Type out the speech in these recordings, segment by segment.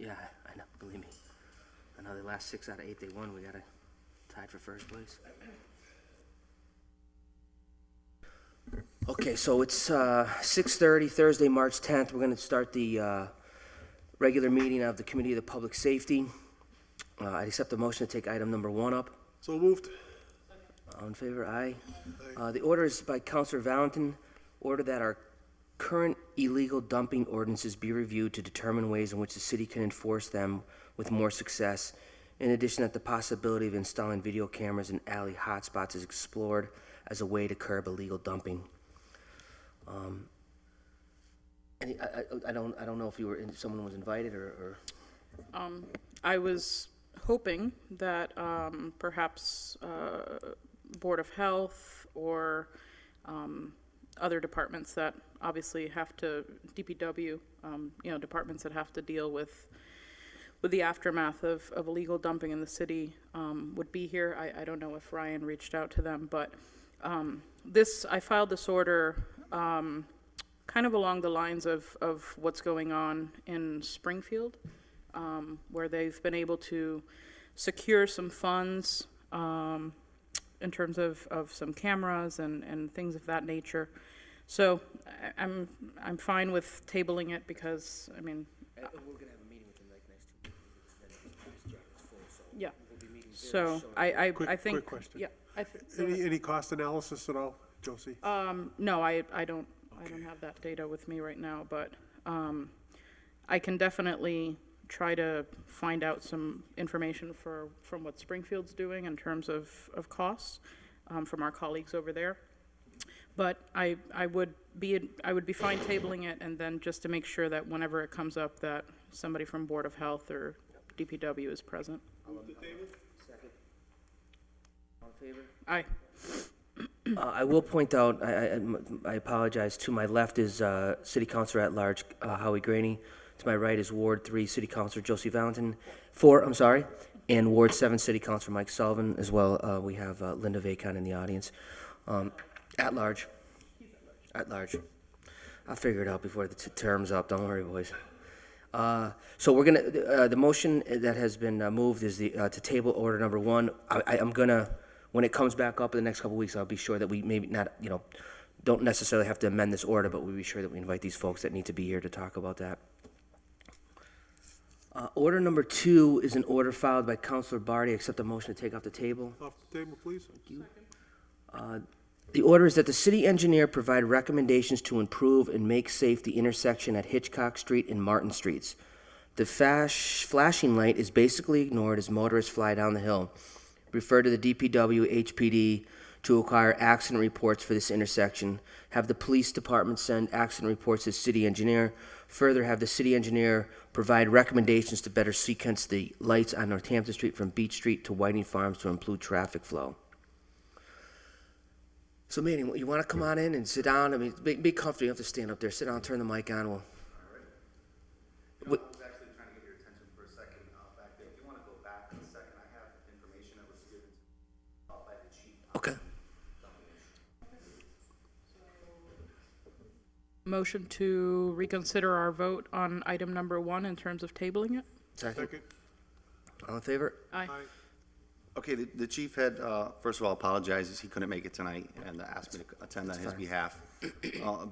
Yeah, I know, believe me. I know the last 6 out of 8 they won, we got tied for first place. Okay, so it's 6:30, Thursday, March 10th. We're gonna start the regular meeting of the Committee of the Public Safety. I accept the motion to take item number 1 up. So moved. All in favor, aye. The order is by Councilor Valentin, order that our current illegal dumping ordinances be reviewed to determine ways in which the city can enforce them with more success. In addition, that the possibility of installing video cameras in alley hotspots is explored as a way to curb illegal dumping. I don't know if if someone was invited or. I was hoping that perhaps Board of Health or other departments that obviously have to, DPW, departments that have to deal with the aftermath of illegal dumping in the city would be here. I don't know if Ryan reached out to them, but I filed this order kind of along the lines of what's going on in Springfield, where they've been able to secure some funds in terms of some cameras and things of that nature. So I'm fine with tabling it because, I mean. We're gonna have a meeting with them like next 2 weeks. It's full, so. Yeah. We'll be meeting very So soon. I think. Quick question. Yeah. Any cost analysis at all, Josie? No, I don't have that data with me right now, but I can definitely try to find out some information from what Springfield's doing in terms of costs from our colleagues over there. But I would be fine tabling it, and then just to make sure that whenever it comes up, that somebody from Board of Health or DPW is present. Second. All in favor? Aye. I will point out, I apologize, to my left is City Councilor at Large Howie Graney. To my right is Ward 3 City Councilor Josie Valentin. 4, I'm sorry, and Ward 7 City Councilor Mike Sullivan as well. We have Linda Vacon in the audience. At large. At large. I'll figure it out before the term's up. Don't worry, boys. So we're gonna, the motion that has been moved is to table order number 1. I'm gonna, when it comes back up in the next couple of weeks, I'll be sure that we maybe not, don't necessarily have to amend this order, but we'll be sure that we invite these folks that need to be here to talk about that. Order number 2 is an order filed by Councilor Barty. Accept the motion to take off the table. Off the table, please. The order is that the city engineer provide recommendations to improve and make safe the intersection at Hitchcock Street and Martin Streets. The flashing light is basically ignored as motorists fly down the hill. Refer to the DPW, HPD to acquire accident reports for this intersection. Have the police department send accident reports to the city engineer. Further, have the city engineer provide recommendations to better sequence the lights on Northampton Street from Beach Street to Whiting Farms to improve traffic flow. So, Manny, you want to come on in and sit down? I mean, be comfortable. You don't have to stand up there. Sit down, turn the mic on. I was actually trying to get your attention for a second back there. If you want to go back a second, I have information that was given by the chief. Okay. Motion to reconsider our vote on item number 1 in terms of tabling it? Second. Second. All in favor? Aye. Aye. Okay, the chief had, first of all, apologizes. He couldn't make it tonight and asked me to attend on his behalf.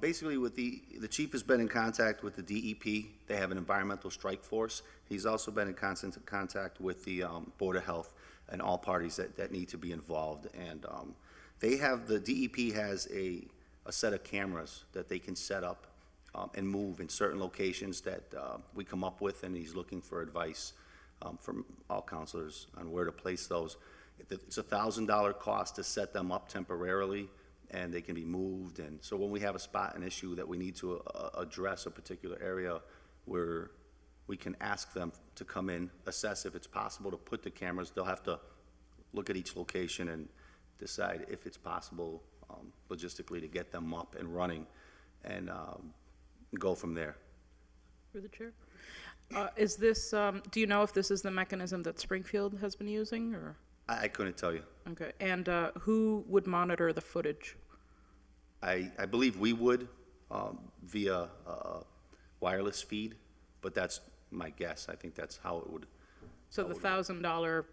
Basically, with the chief has been in contact with the DEP. They have an environmental strike force. He's also been in constant contact with the Board of Health and all parties that need to be involved. And the DEP has a set of cameras that they can set up and move in certain locations that we come up with, and he's looking for advice from all counselors on where to place those. It's $1,000 cost to set them up temporarily, and they can be moved. And so when we have a spot, an issue that we need to address a particular area, where we can ask them to come in, assess if it's possible to put the cameras. They'll have to look at each location and decide if it's possible logistically to get them up and running, and go from there. Through the chair. Is this, do you know if this is the mechanism that Springfield has been using, or? I couldn't tell you. Okay, and who would monitor the footage? I believe we would via wireless feed, but that's my guess. I think that's how it would. So the $1,000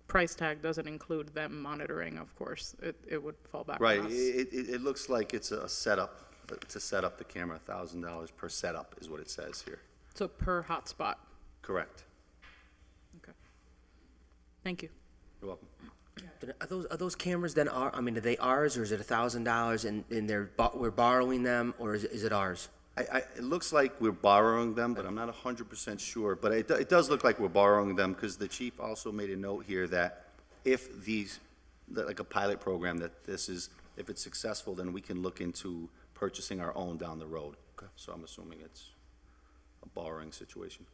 price tag doesn't include them monitoring, of course. It would fall back on Right, us. it looks like it's a setup, to set up the camera, $1,000 per setup is what it says here. So per hotspot. Correct. Okay. Thank you. You're welcome. Are those cameras then are they ours, or is it $1,000 and we're borrowing them, or is it ours? It looks like we're borrowing them, but I'm not 100% sure. But it does look like we're borrowing them, because the chief also made a note here that if like a pilot program, that if it's successful, then we can look into purchasing our own down the road. Okay. So I'm assuming it's a borrowing situation.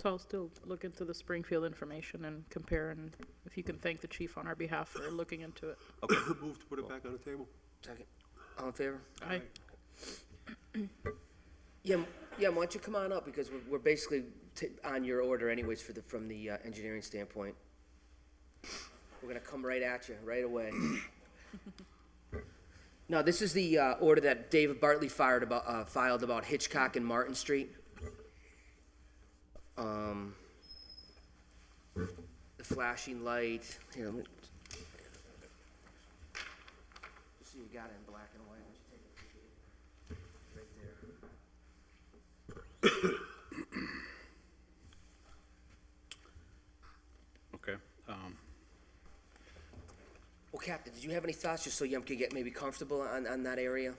So I'll still look into the Springfield information and compare, and if you can thank the chief on our behalf for looking into it. Move to put it back on the table. Second. All in favor? Aye. Yeah, why don't you come on up, because we're basically on your order anyways from the engineering standpoint. We're gonna come right at you, right away. No, this is the order that David Bartley filed about Hitchcock and Martin Street. The flashing light, here, let me, just so you got it in black and white. Why don't you take a peek at it? Right there. Okay. Well, Captain, did you have any thoughts, just so Yum could get maybe comfortable on that area?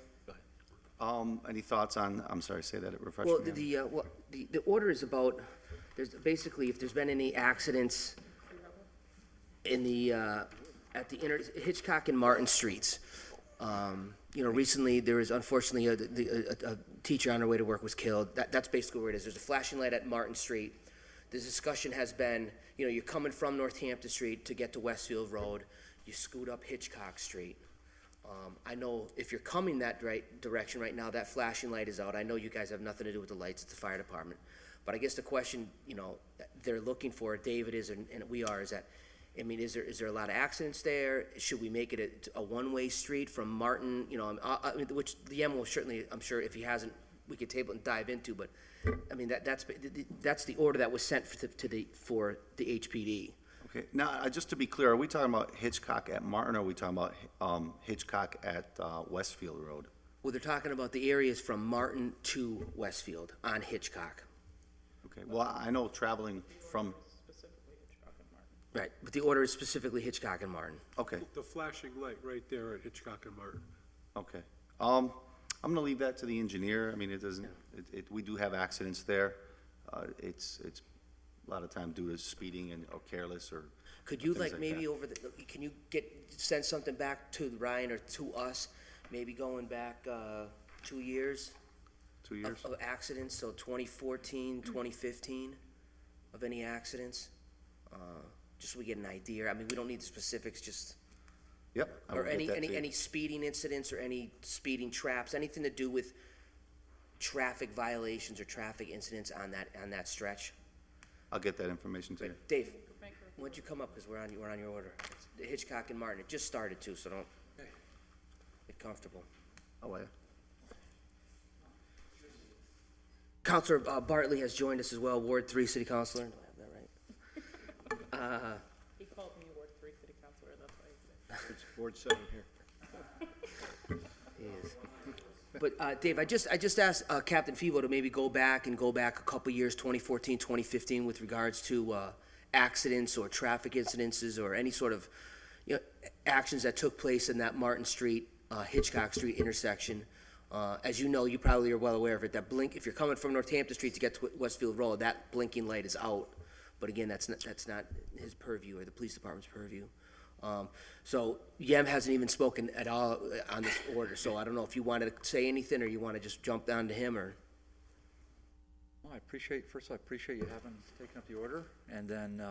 Any thoughts on, I'm sorry, say that, refresh Well, me. the order is about, there's basically, if there's been any accidents in at the Hitchcock and Martin Streets. Recently, there was unfortunately a teacher on her way to work was killed. That's basically where it is. There's a flashing light at Martin Street. The discussion has been, you're coming from Northampton Street to get to Westfield Road, you scoot up Hitchcock Street. I know if you're coming that direction right now, that flashing light is out. I know you guys have nothing to do with the lights, it's the fire department. But I guess the question, they're looking for, David is, and we are, is that, is there a lot of accidents there? Should we make it a one-way street from Martin, which the M will certainly, I'm sure if he hasn't, we could table and dive into, but, that's the order that was sent for the HPD. Okay, now, just to be clear, are we talking about Hitchcock at Martin, or are we talking about Hitchcock at Westfield Road? Well, they're talking about the areas from Martin to Westfield on Hitchcock. Okay, well, I know traveling from, Right, but the order is specifically Hitchcock and Martin. okay, The flashing light right there at Hitchcock and Martin. okay. I'm gonna leave that to the engineer. It doesn't, we do have accidents there. It's a lot of time due to speeding or careless or Could you things like maybe that. can you send something back to Ryan or to us, maybe going back 2 years 2 years? of accidents, so 2014, 2015, of any accidents? Just so we get an idea. We don't need the specifics, just, Yep. I will or get any, that to you. any speeding incidents or any speeding traps, anything to do with traffic violations or traffic incidents on that stretch? I'll get that information to you. Dave, why don't you come up, because we're on your order. It's Hitchcock and Martin, it just started too, so don't get comfortable. Oh, yeah. Counselor Bartley has joined us as well, Ward 3 City Councilor. Do I have that right? He called me Ward 3 City Councilor, that's why It's Ward 7 here. He is. But, Dave, I just asked Captain Febo to maybe go back a couple years, 2014, 2015, with regards to accidents or traffic incidences or any sort of, actions that took place in that Martin Street, Hitchcock Street intersection. As you know, you probably are well aware of it, that if you're coming from Northampton Street to get to Westfield Road, that blinking light is out. But again, that's not his purview or the police department's purview. So Yem hasn't even spoken at all on this order, so I don't know if you wanted to say anything, or you want to just jump down to him, or? Well, I appreciate you having taken up the order, and then,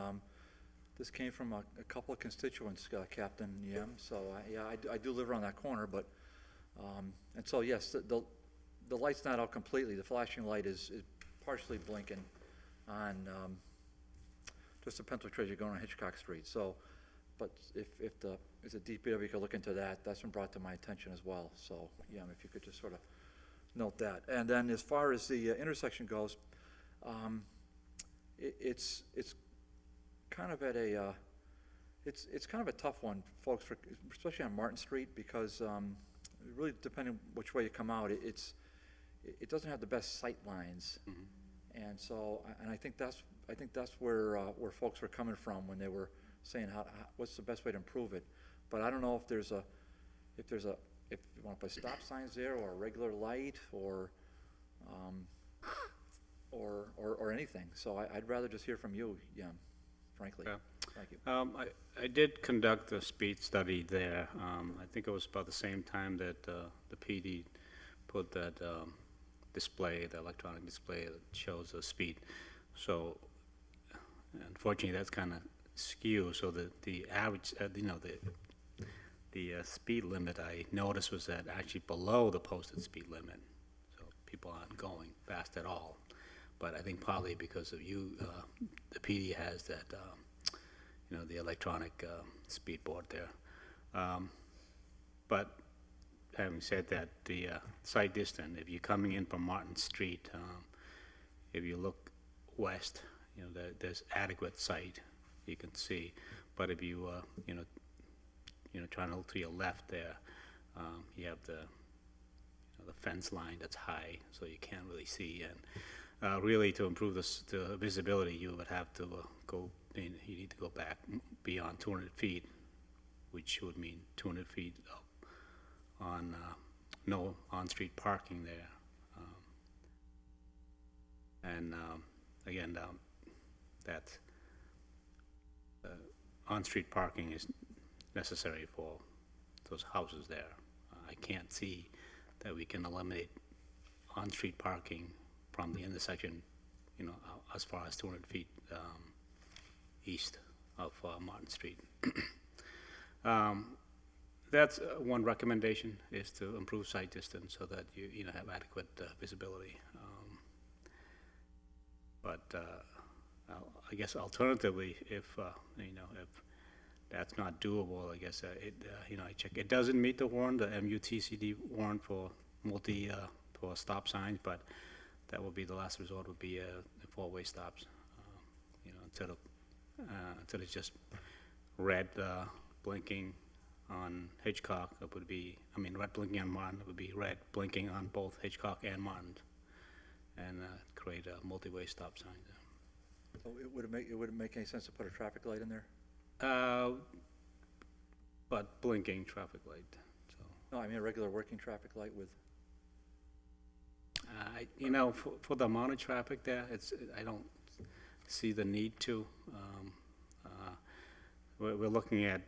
this came from a couple of constituents, Captain Yem, so, I do live around that corner, but, and so, yes, the light's not out completely, the flashing light is partially blinking on, just the pencil trace you're going on Hitchcock Street, so, but if the DPW could look into that, that's been brought to my attention as well, so, if you could just sort of note that. And then as far as the intersection goes, it's kind of at a, it's kind of a tough one, folks, especially on Martin Street, because really depending which way you come out, it doesn't have the best sight lines. And so, and I think that's where folks were coming from when they were saying what's the best way to improve it. But I don't know if if you want to put stop signs there, or a regular light, or anything. So I'd rather just hear from you, frankly. Yeah. Thank you. I did conduct a speed study there. I think it was about the same time that the PD put that display, the electronic display that shows the speed. So unfortunately, that's kind of skew. So the average, the speed limit I noticed was that actually below the posted speed limit. So people aren't going fast at all. But I think partly because of the PD has that, the electronic speed board there. But having said that, the sight distance, if you're coming in from Martin Street, if you look west, there's adequate sight you can see. But if you, trying to look to your left there, you have the fence line that's high, so you can't really see. And really, to improve the visibility, you would have to you need to go back beyond 200 feet, which would mean 200 feet up on no on-street parking there. Again, that on-street parking is necessary for those houses there. I can't see that we can eliminate on-street parking from the intersection, as far as 200 feet east of Martin Street. That's one recommendation, is to improve sight distance so that you have adequate visibility. I guess alternatively, if that's not doable, I guess I check. It doesn't meet the warrant, the MUTCD warrant for for stop signs, but that would be the last resort. Would be four-way stops. Until it's just red blinking on Hitchcock, it would be. Red blinking on Martin. It would be red blinking on both Hitchcock and Martin, and create a multi-way stop sign. So it wouldn't make any sense to put a traffic light in there? But blinking traffic light. So, No, I mean a regular working traffic light with. for the amount of traffic there, I don't see the need to. We're looking at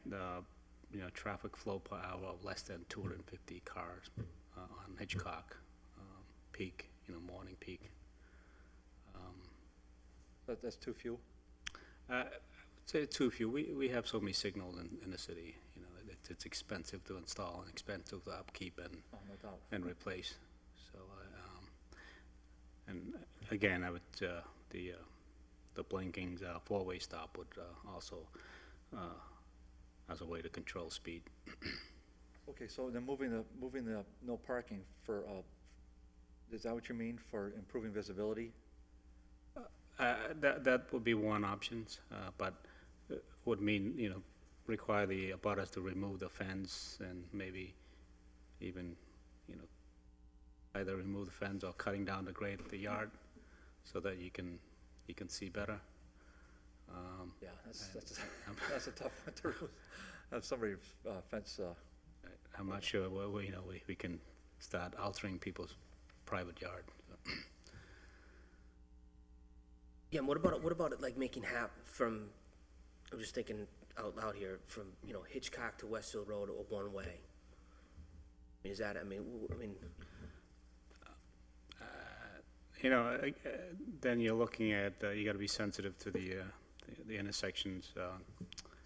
traffic flow per hour of less than 250 cars on Hitchcock peak, morning peak. That's too few? I'd say too few. We have so many signals in the city. It's expensive to install and expensive to upkeep and Oh, no doubt. and replace. So, and again, I would the blinking four-way stop would also as a way to control speed. Okay, so then moving the no parking for, is that what you mean, for improving visibility? That would be one option, but would mean, require the abutters to remove the fence and maybe even, either remove the fence or cutting down the grade of the yard so that you can see better. Yeah, that's a tough one to have somebody fence. I'm not sure where we can start altering people's private yard. Yeah, and what about it, like making from, I'm just thinking out loud here, from, Hitchcock to Westfield Road or one way? Is that, Then you're looking at, you gotta be sensitive to the intersections,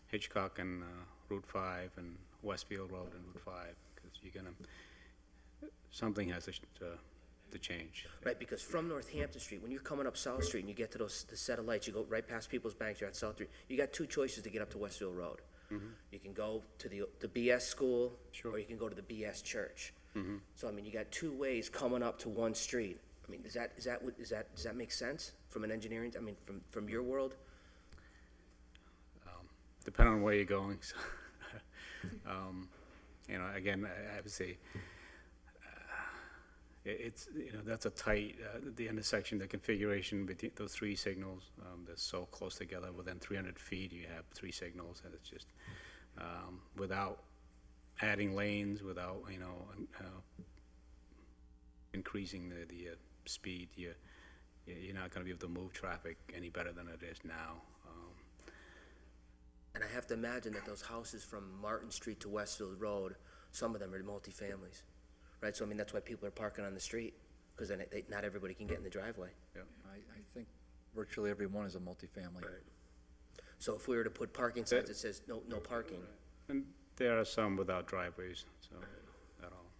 Hitchcock and Route 5 and Westfield Road and Route 5, because something has to change. right, because from Northampton Street, when you're coming up South Street and you get to the set of lights, you go right past People's Bank, you're at South Street, you got two choices to get up to Westfield Road. You can go to the BS school, Sure. or you can go to the BS church. So, I mean, you got two ways coming up to one street. I mean, does that make sense from an engineering, I mean, from your world? Depending on where you're going. So, you know, again, I would say, it's, you know, that's a tight, the intersection, the configuration between those three signals, they're so close together. Within 300 feet, you have three signals, and it's just, without adding lanes, without, you know, increasing the speed, you're not gonna be able to move traffic any better than it is now. And I have to imagine that those houses from Martin Street to Westfield Road, some of them are multifamilies, right? So, I mean, that's why people are parking on the street, because then not everybody can get in the driveway. I think virtually every one is a multifamily. So if we were to put parking signs that says no parking, And there are some without driveways, so, at all.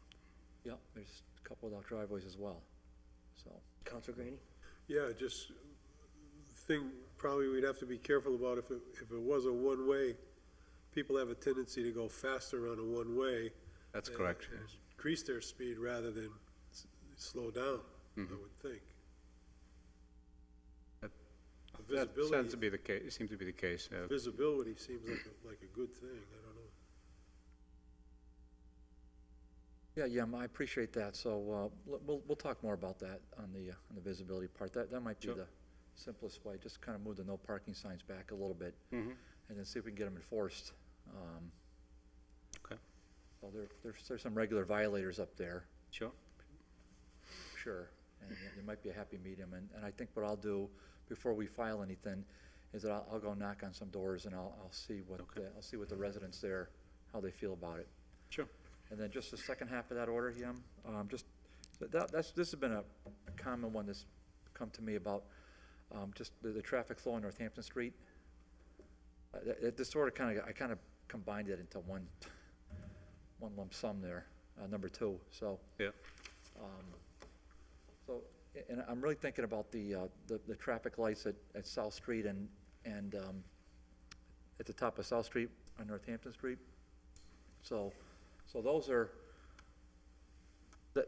Yep, there's a couple without driveways as well, so. Counselor Graney? Yeah, just thing probably we'd have to be careful about if it was a one-way, people have a tendency to go faster on a one-way. That's and- correct. and increase their speed rather than slow down, I would think. That- The That visibility, seems to be the case, seems to be the case. visibility seems like a good thing, I don't know. Yeah, I appreciate that, so, we'll talk more about that on the visibility part. That might be Sure. the simplest way, just kind of move the no parking signs back a little bit, Mm-hmm. and then see if we can get them enforced. Okay, So there's some regular violators up there, sure. sure, and there might be a happy medium, and I think what I'll do before we file anything is that I'll go knock on some doors and I'll see what, Okay. I'll see what the residents there, how they feel about it. Sure. And then just the second half of that order, this has been a common one that's come to me about, just the traffic flow on Northampton Street. This sort of I kind of combined it into one lump sum there, number two, so. Yeah. So, and I'm really thinking about the traffic lights at South Street and at the top of South Street on Northampton Street. So those are,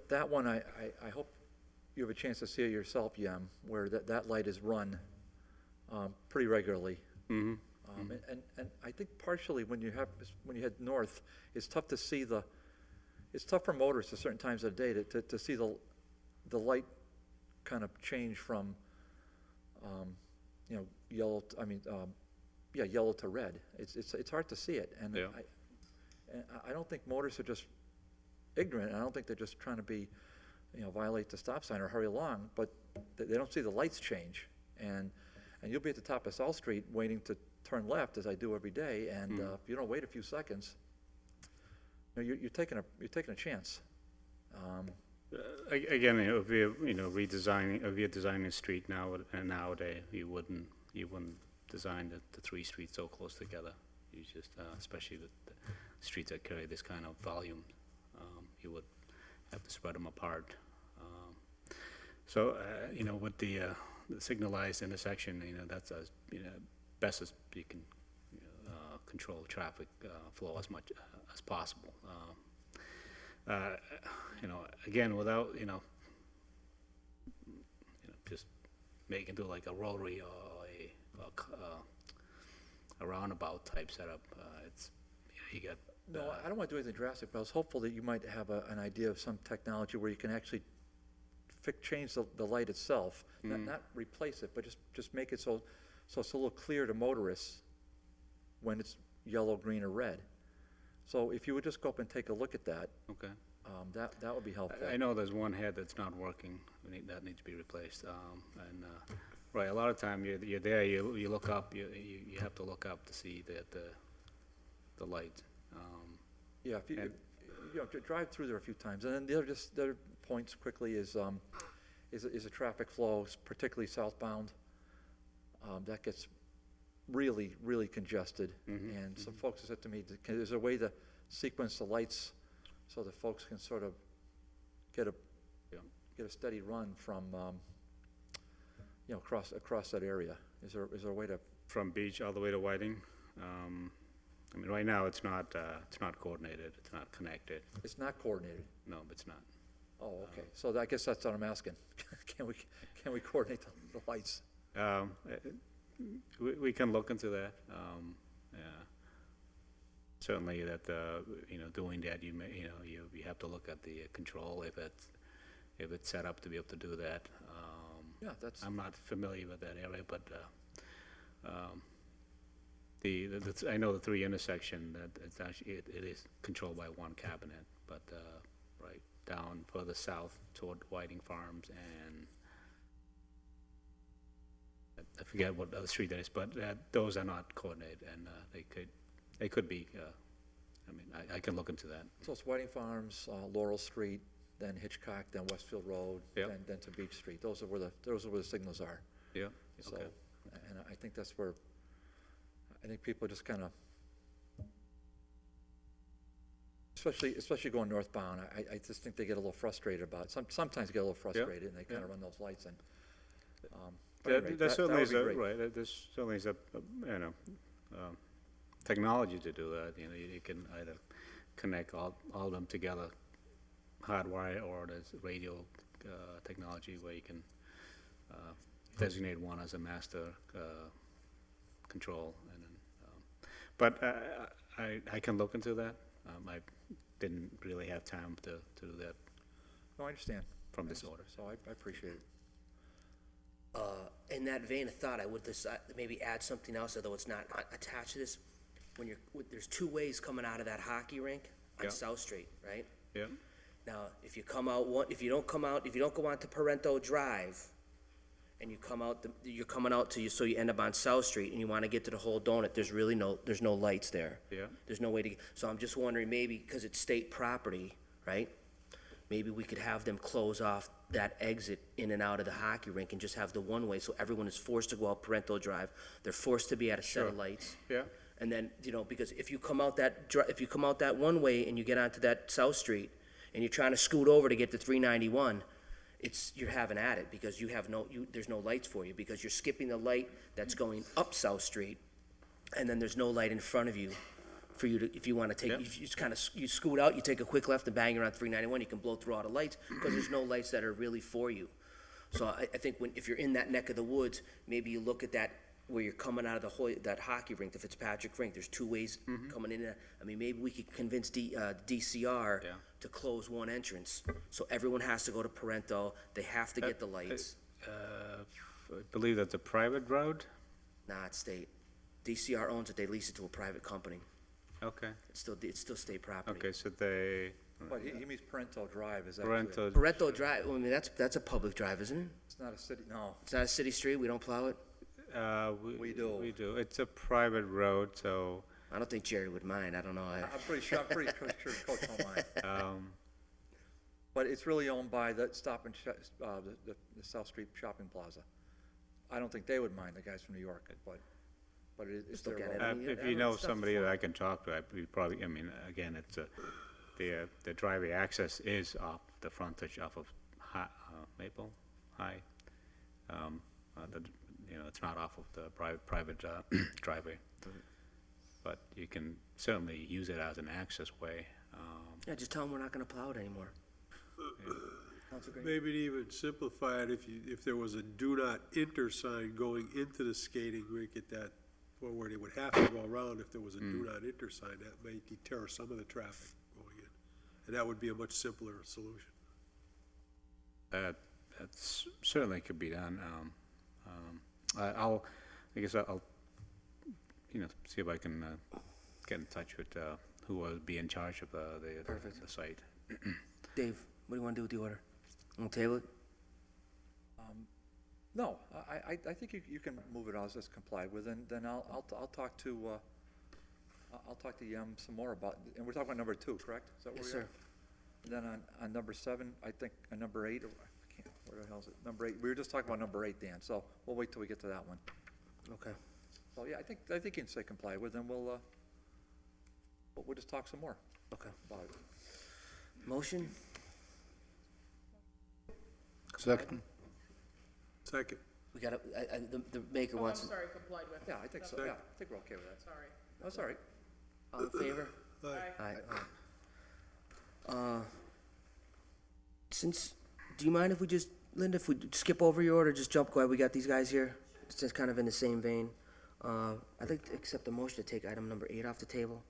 that one, I hope you have a chance to see it yourself, Yem, where that light is run pretty regularly. Mm-hmm. And I think partially when you head north, it's tough to see it's tough for motorists at certain times of the day to see the light kind of change from, yellow, yellow to red. It's hard to see it, and Yeah. I don't think motorists are just ignorant. I don't think they're just trying to be, violate the stop sign or hurry along, but they don't see the lights change. And you'll be at the top of South Street waiting to turn left, as I do every day, and if you don't wait a few seconds, you're taking a chance. Again, if you're, if you're designing a street nowadays, you wouldn't design the three streets so close together. You just, especially the streets that carry this kind of volume, you would have to spread them apart. So, with the signalized intersection, that's as, best as you can control traffic flow as much as possible. Again, without, just making do like a rotary or a roundabout type setup, it's, you get. No, I don't want to do anything drastic, but I was hopeful that you might have an idea of some technology where you can actually change the light itself, not replace it, but just make it so it's a little clear to motorists when it's yellow, green, or red. So if you would just go up and take a look at that, Okay. that would be helpful. I know there's one head that's not working, that needs to be replaced, right, a lot of time, you're there, you look up, you have to look up to see the light. Yeah, if you And- drive through there a few times, and then the other points quickly is the traffic flows, particularly southbound. That gets really, really congested, and some folks have said to me, is there a way to sequence the lights so that folks can sort of get a steady run from, across that area? Is there a way to? From Beach all the way to Whiting, I mean, right now, it's not coordinated, it's not connected. It's not coordinated. No, it's not. Oh, okay. So I guess that's what I'm asking. Can we coordinate the lights? We can look into that. Yeah. Certainly that, doing that, you may, you have to look at the control if it's set up to be able to do that. Yeah, that's, I'm not familiar with that area, but I know the 3 intersection, that it's actually, it is controlled by one cabinet, but right down further south toward Whiting Farms and I forget what other street that is, but those are not coordinated, and they could be, I mean, I can look into that. so it's Whiting Farms, Laurel Street, then Hitchcock, then Westfield Road, Yep. then to Beach Street. Those are where the signals are. Yeah, So, okay. and I think that's where, I think people just kind of, especially going northbound, I just think they get a little frustrated about it. Sometimes get a little frustrated, and they kind of run those lights, and, but There anyway, there that certainly would is be a, great. right, there's certainly is a, technology to do that, you can either connect all of them together, hardwire, or there's radio technology where you can designate one as a master control, and then, but I can look into that. I didn't really have time to do that No, I understand. from this order. So I appreciate it. In that vein of thought, I would maybe add something else, although it's not attached to this. There's 2 ways coming out of that hockey rink on Yeah. South Street, right? Yeah, Now, if you don't go onto Parento Drive, and you come out, you're coming out so you end up on South Street, and you wanna get to the whole donut, there's no lights there. yeah. There's no way to, so I'm just wondering, maybe, because it's state property, right? Maybe we could have them close off that exit in and out of the hockey rink and just have the one-way, so everyone is forced to go out Parento Drive. They're forced to be at a set of Sure. lights. Yeah. And then, because if you come out that one way and you get onto that South Street, and you're trying to scoot over to get to 391, you're having at it, because there's no lights for you, because you're skipping the light that's going up South Street, and then there's no light in front of you for you to, if you wanna take, Yeah. you just kinda, you scoot out, you take a quick left and bang around 391, you can blow through all the lights, because there's no lights that are really for you. So I think if you're in that neck of the woods, maybe you look at that, where you're coming out of that hockey rink, the Fitzpatrick rink, there's 2 ways coming in there. I mean, maybe we could convince DCR Yeah. to close one entrance, so everyone has to go to Parento, they have to get the lights. I believe that's a private road? Nah, it's state. DCR owns it, they lease it to a private company. Okay, It's still state property. okay, so they, But he means Parento Drive, is actually, Parento, Parento Drive, I mean, that's a public drive, isn't it? it's not a city, no. It's not a city street, we don't plow it? We do. We do. It's a private road, so, I don't think Jerry would mind, I don't know. I'm pretty sure Coach don't mind. But it's really owned by the Stop and the South Street Shopping Plaza. I don't think they would mind, the guys from New York, but it's Just their look at road. it. I mean, if I you don't know stuff somebody for that it. I can talk to, we probably, I mean, again, it's the driveway access is off the frontage off of Maple High. It's not off of the private driveway. But you can certainly use it as an access way. Yeah, just tell them we're not gonna plow it anymore. Sounds great. Maybe to even simplify it, if there was a do not enter sign going into the skating rink at that, or where they would have to go around, if there was a do not enter sign, that may deter some of the traffic going in. And that would be a much simpler solution. That certainly could be done. I guess I'll, see if I can get in touch with who will be in charge of the site. Dave, what do you wanna do with the order? Want to table it? No, I think you can move it as complied with, and then I'll talk to, Yem some more about, and we're talking about number 2, correct? Is that where Yes, we are? sir. And then on number 7, I think, on number 8, I can't, where the hell is it? Number 8, we were just talking about number 8, Dan, so we'll wait till we get to that one. Okay. So, yeah, I think you can say comply with, and we'll just talk some more Okay. about it. Motion? Second. Second, We gotta, the maker Oh, I'm wants, sorry, complied with. Yeah, I think so, That's- yeah, I think we're okay with that. Sorry. That's all right. All in favor? Aye. Aye. Since, do you mind if we just, Linda, if we skip over your order, just jump, glad we got these guys here? It's just kind of in the same vein. I'd like to accept the motion to take item number 8 off the table.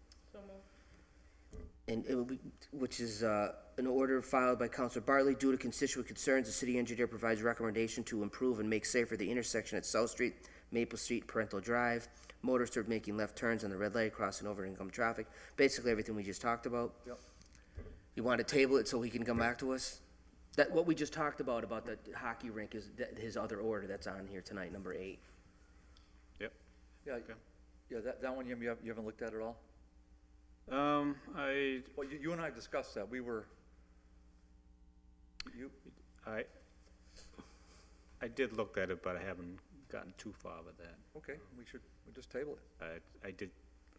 And it will be, which is an order filed by Counselor Bartley. Due to constituent concerns, the city engineer provides recommendation to improve and make safer the intersection at South Street, Maple Street, Parental Drive. Motorists are making left turns on the red light, crossing over income traffic. Basically, everything we just talked about. Yep. You want to table it so he can come back to us? That, what we just talked about the hockey rink is his other order that's on here tonight, number 8. Yep. Yeah, yeah, that one, you haven't looked at at all? I, Well, you and I discussed that, I did look at it, but I haven't gotten too far with that. okay, we'll just table it. I did,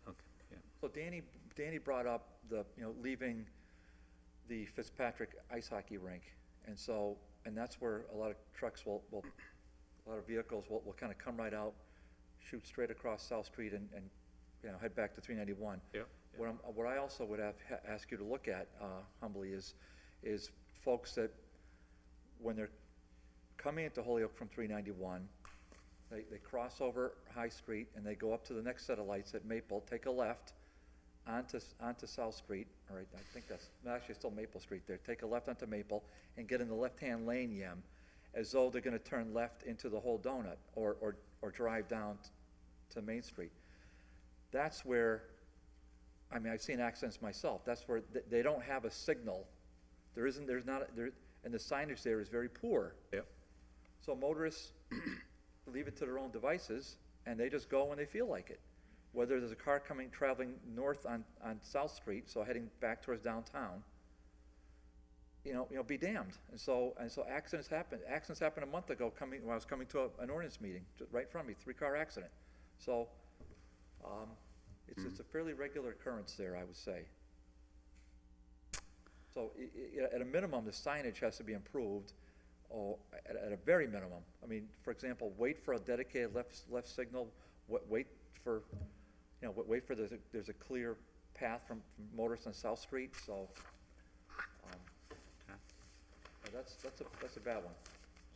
okay, yeah. So Danny brought up leaving the Fitzpatrick ice hockey rink, and that's where a lot of trucks a lot of vehicles will kind of come right out, shoot straight across South Street and head back to 391. Yep. What I also would ask you to look at, humbly, is folks that, when they're coming into Holyoke from 391, they cross over High Street and they go up to the next set of lights at Maple, take a left onto South Street, all right, I think that's, actually it's still Maple Street there, take a left onto Maple and get in the left-hand lane, as though they're gonna turn left into the whole donut or drive down to Main Street. That's where, I mean, I've seen accidents myself. That's where they don't have a signal. And the signage there is very poor. Yep. So motorists leave it to their own devices, and they just go when they feel like it. Whether there's a car traveling north on South Street, so heading back towards downtown, be damned. And so accidents happen. Accidents happened a month ago when I was coming to an ordinance meeting, just right from me, 3-car accident. So, it's a fairly regular occurrence there, I would say. So at a minimum, the signage has to be improved, at a very minimum. I mean, for example, wait for a dedicated left signal, wait for there's a clear path from motorists on South Street, so, that's a bad one.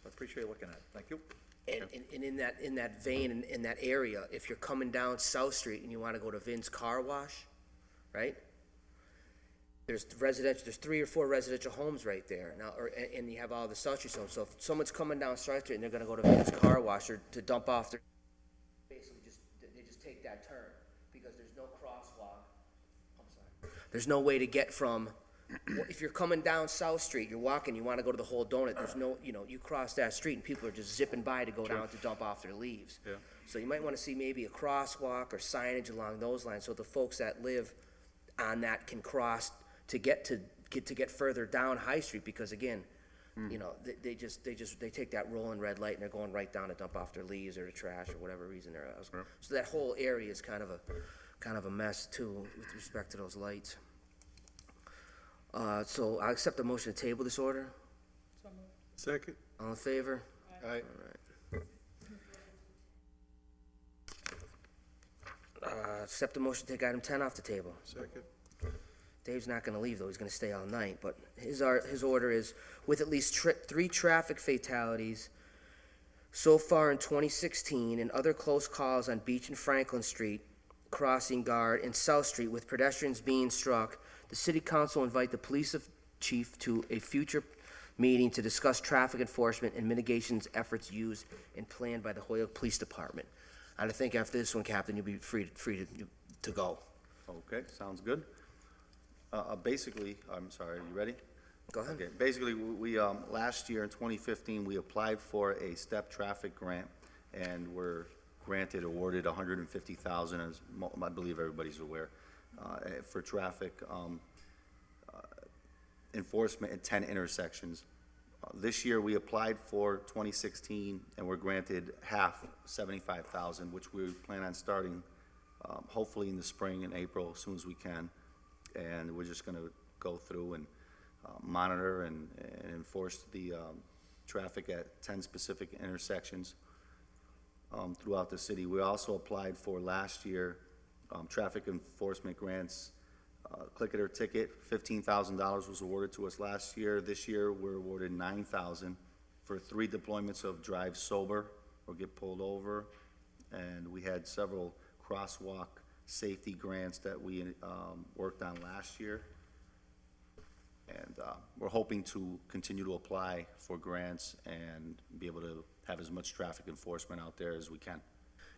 So I appreciate you looking at it, thank you. And in that vein, in that area, if you're coming down South Street and you want to go to Vin's Car Wash, right? There's 3 or 4 residential homes right there now, and you have all the South Street homes. So if someone's coming down South Street and they're going to go to Vin's Car Wash or to dump off their, basically they just take that turn because there's no crosswalk. I'm sorry. There's no way to get from. If you're coming down South Street, you're walking, you want to go to the whole donut, there's no, you cross that street and people are just zipping by to go down to dump off their leaves. Yeah. So you might want to see maybe a crosswalk or signage along those lines so the folks that live on that can cross to get further down High Street because again, they take that rolling red light and they're going right down to dump off their leaves or the trash or whatever reason they're out. So that whole area is kind of a mess too with respect to those lights. So I accept the motion to table this order. Second? All in favor? Aye. Accept the motion to take item 10 off the table. Second? Dave's not gonna leave, though, he's gonna stay all night, but his order is, with at least 3 traffic fatalities so far in 2016 and other close calls on Beach and Franklin Street, Crossing Guard, and South Street with pedestrians being struck, the city council invite the police chief to a future meeting to discuss traffic enforcement and mitigations efforts used and planned by the Holyoke Police Department. And I think after this one, Captain, you'll be free to go. Okay, sounds good. Basically, I'm sorry, are you ready? Go ahead. Okay, basically, we, last year in 2015, we applied for a step traffic grant, and were awarded $150,000, as I believe everybody's aware, for traffic enforcement at 10 intersections. This year, we applied for 2016, and were granted half, $75,000, which we plan on starting hopefully in the spring, in April, as soon as we can. And we're just gonna go through and monitor and enforce the traffic at 10 specific intersections throughout the city. We also applied for last year traffic enforcement grants. Click it or ticket, $15,000 was awarded to us last year. This year, we're awarded $9,000 for 3 deployments of drive sober or get pulled over. And we had several crosswalk safety grants that we worked on last year. And we're hoping to continue to apply for grants and be able to have as much traffic enforcement out there as we can.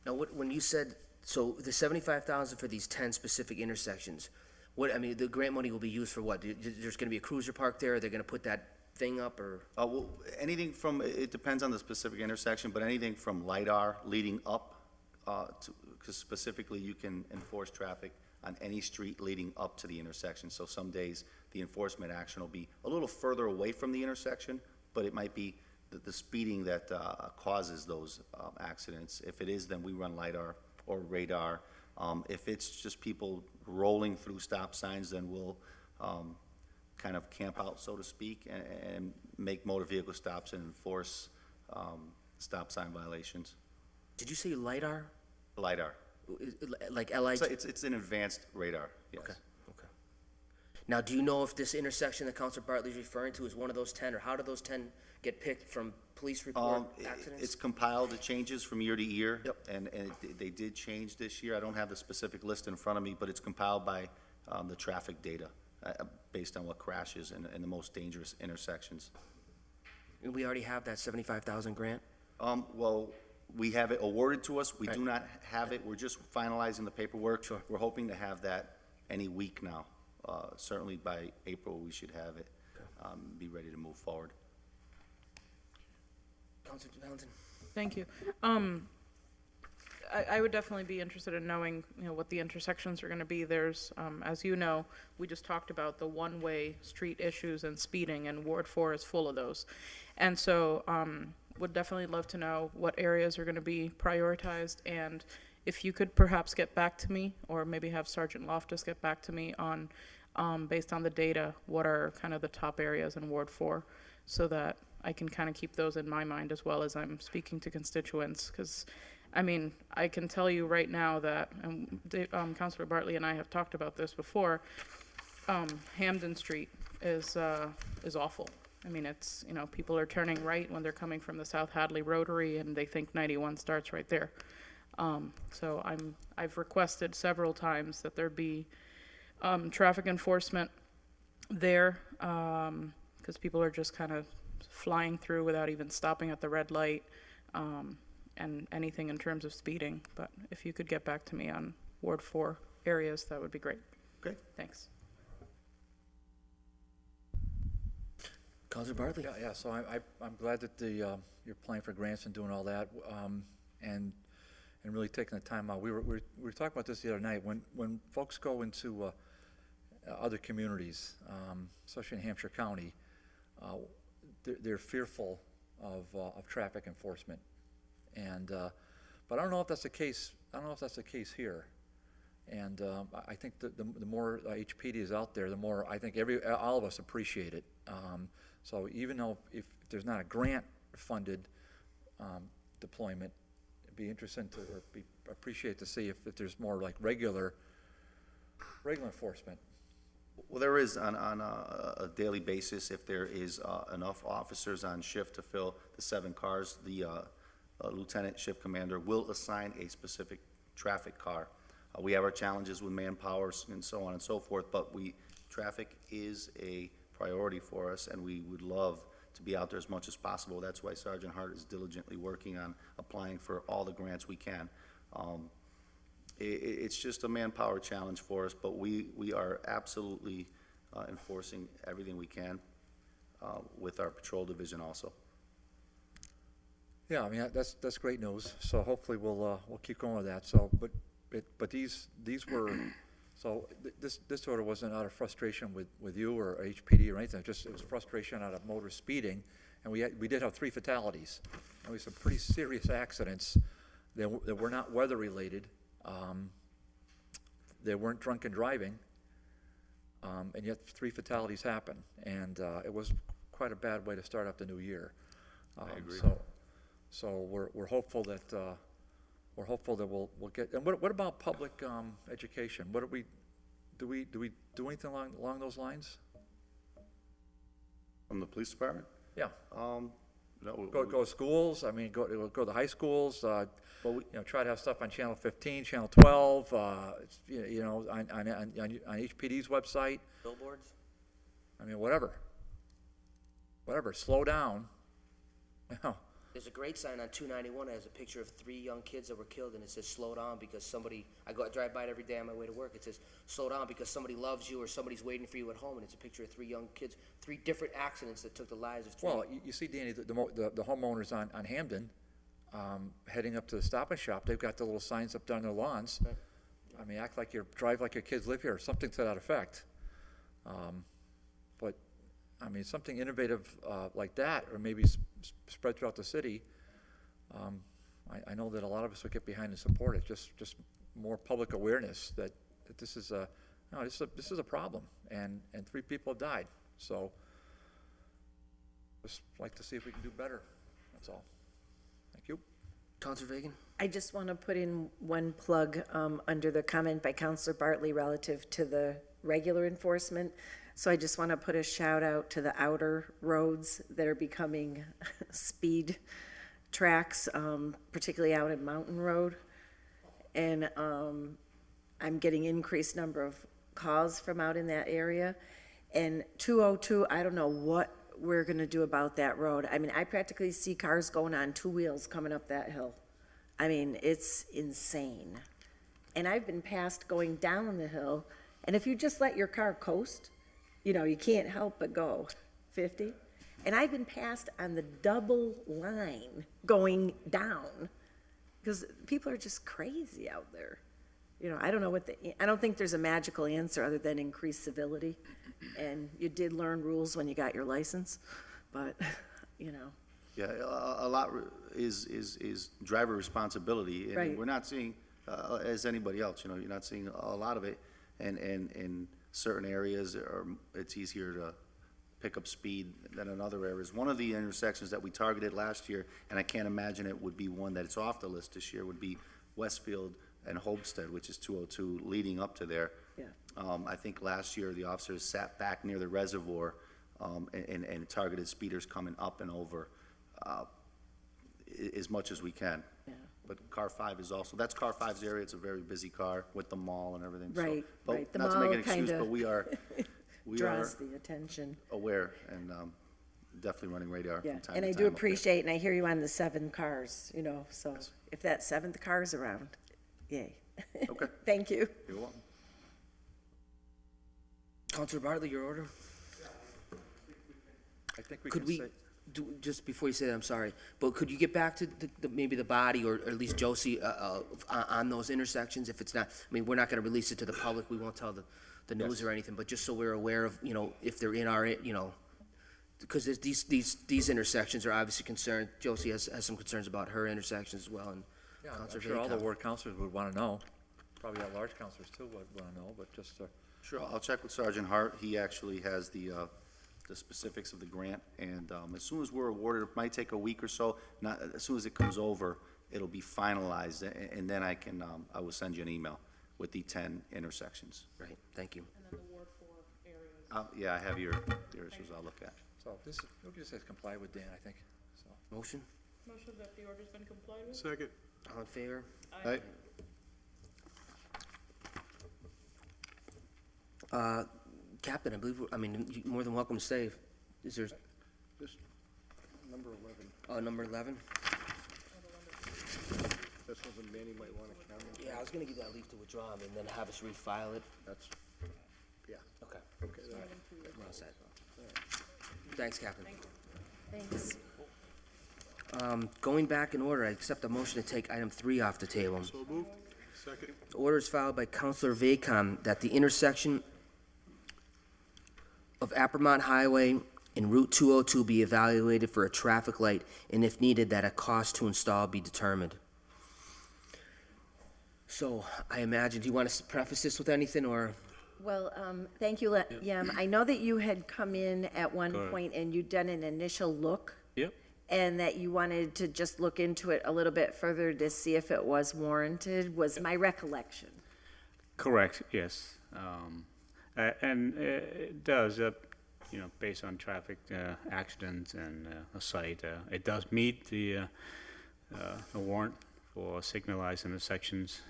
Now, when you said, so the 75,000 for these 10 specific intersections, the grant money will be used for what? There's gonna be a cruiser park there, they're gonna put that thing up, or? Well, anything from, it depends on the specific intersection, but anything from LiDAR leading up, because specifically you can enforce traffic on any street leading up to the intersection. So some days, the enforcement action will be a little further away from the intersection, but it might be the speeding that causes those accidents. If it is, then we run LiDAR or radar. If it's just people rolling through stop signs, then we'll kind of camp out, so to speak, and make motor vehicle stops and enforce stop sign violations. Did you say LiDAR? LiDAR. Like LI? So it's an advanced radar, yes. Okay. Now, do you know if this intersection that Counselor Bartley is referring to is one of those 10, or how do those 10 get picked from police report accidents? It's compiled, it changes from year to year. Yep. And they did change this year. I don't have the specific list in front of me, but it's compiled by the traffic data based on what crashes in the most dangerous intersections. And we already have that 75,000 grant? Well, we have it awarded to us. We Right. do not have it. We're just finalizing the paperwork. Sure. We're hoping to have that any week now. Certainly by April, we should have it, be ready to move forward. Counselor Valentin? Thank you. I would definitely be interested in knowing, what the intersections are gonna be. There's, as you know, we just talked about the one-way street issues and speeding, and Ward 4 is full of those. And so, would definitely love to know what areas are gonna be prioritized, and if you could perhaps get back to me, or maybe have Sergeant Loftus get back to me on, based on the data, what are kind of the top areas in Ward 4, so that I can kind of keep those in my mind as well as I'm speaking to constituents, because, I can tell you right now that, Councilor Bartley and I have talked about this before, Hamden Street is awful. It's, people are turning right when they're coming from the South Hadley Rotary, and they think 91 starts right there. So I've requested several times that there be traffic enforcement there, because people are just kind of flying through without even stopping at the red light, and anything in terms of speeding. But if you could get back to me on Ward 4 areas, that would be great. Okay. Thanks. Counselor Bartley? Yeah, so I'm glad that you're applying for grants and doing all that, and really taking the time out. We were talking about this the other night. When folks go into other communities, especially in Hampshire County, they're fearful of traffic enforcement, but I don't know if that's the case. I don't know if that's the case here. And I think the more HPD is out there, the more I think all of us appreciate it. So even though if there's not a grant-funded deployment, it'd be interesting to appreciate to see if there's more like regular enforcement. Well, there is on a daily basis, if there is enough officers on shift to fill the 7 cars, the lieutenant shift commander will assign a specific traffic car. We have our challenges with manpower and so on and so forth, but traffic is a priority for us, and we would love to be out there as much as possible. That's why Sergeant Hart is diligently working on applying for all the grants we can. It's just a manpower challenge for us, but we are absolutely enforcing everything we can with our patrol division also. Yeah, that's great news. So hopefully we'll keep going with that. So, but these were, so this order wasn't out of frustration with you or HPD or anything. It was frustration out of motor speeding, and we did have 3 fatalities. And we had some pretty serious accidents that were not weather related. They weren't drunken driving, and yet 3 fatalities happened, and it was quite a bad way to start up the new year. I agree. So we're hopeful that we're hopeful that we'll get, and what about public, education? What do we do anything along those lines? From the police department? Yeah, No, go to schools, I mean, go to the high schools, try to have stuff on Channel 15, Channel 12, on HPD's website, Billboards? I mean, whatever, slow down, you know. There's a great sign on 291 that has a picture of 3 young kids that were killed, and it says, slow down because somebody, I drive by it every day on my way to work, it says, slow down because somebody loves you or somebody's waiting for you at home, and it's a picture of 3 young kids, 3 different accidents that took the lives of 3. Well, you see, Danny, the homeowners on Hamden, heading up to the Stop and Shop, they've got the little signs up down their lawns. I mean, drive like your kids live here, something to that effect. But, I mean, something innovative like that, or maybe spread throughout the city, I know that a lot of us would get behind and support it, just more public awareness that this is this is a problem, and 3 people have died, so just like to see if we can do better, that's all. Thank you. Counselor Vagan? I just want to put in one plug under the comment by Counselor Bartley relative to the regular enforcement. So I just want to put a shout out to the outer roads that are becoming speed tracks, particularly out in Mountain Road. And I'm getting increased number of calls from out in that area. And 202, I don't know what we're going to do about that road. I mean, I practically see cars going on 2 wheels coming up that hill. I mean, it's insane. And I've been passed going down the hill, and if you just let your car coast, you can't help but go 50. And I've been passed on the double line going down, because people are just crazy out there. I don't know I don't think there's a magical answer other than increased civility. And you did learn rules when you got your license, but, Yeah, a lot is driver responsibility. And Right. we're not seeing, as anybody else, you're not seeing a lot of it. And in certain areas, it's easier to pick up speed than in other areas. One of the intersections that we targeted last year, and I can't imagine it would be one that's off the list this year, would be Westfield and Homestead, which is 202, leading up to there. Yeah. I think last year, the officers sat back near the reservoir and targeted speeders coming up and over as much as we can. Yeah. But car 5 is also, that's car 5's area, it's a very busy car with the mall and everything. So- Right, but right. The not to make mall an excuse, kinda but we are draws the attention. aware and definitely running radar Yeah, from time and to I time do up there. appreciate, and I hear you on the 7 cars, so if that 7th car's around, yay. Okay. Thank you. You're welcome. Counselor Bartley, your order? I think we Could can we, say, just before you say that, I'm sorry, but could you get back to maybe the body, or at least Josie, on those intersections, if it's not, we're not gonna release it to the public, we won't tell the news or anything, but just so we're aware of, if they're in our, because these intersections are obviously concerned, Josie has some concerns about her intersections as well, and yeah, I'm Counselor sure all the Vacan. ward counselors would want to know, probably at large counselors too would want to know, but just, Sure, I'll check with Sergeant Hart. He actually has the specifics of the grant, and as soon as we're awarded, it might take a week or so. Not, as soon as it comes over, it'll be finalized, and then I will send you an email with the 10 intersections. Right, thank you. And then the Ward 4 areas. Yeah, I have your issues I'll look at. so this, we'll just say comply with Dan, I think, so. Motion? Motion that the order's been complied with? Second. All in favor? Aye. Captain, I believe, you're more than welcome to stay. Is there, This, number 11, number 11? that's something Manny might want to comment. Yeah, I was gonna give that leave to withdraw and then have us refile it. That's, yeah, Okay. okay. We're all set. Thanks, Captain. Thanks. Going back in order, I accept the motion to take item 3 off the table. So moved. Second. The order is filed by Counselor Vacan that the intersection of Appermont Highway and Route 202 be evaluated for a traffic light, and if needed, that a cost to install be determined. So, I imagine, do you want to preface this with anything, or? Well, thank you, Yem. I know that you had come in at one point and you'd done an initial look. Yep. and that you wanted to just look into it a little bit further to see if it was warranted, was my recollection. Correct, yes. And it does, based on traffic accidents and a site, it does meet the warrant for signalized intersections.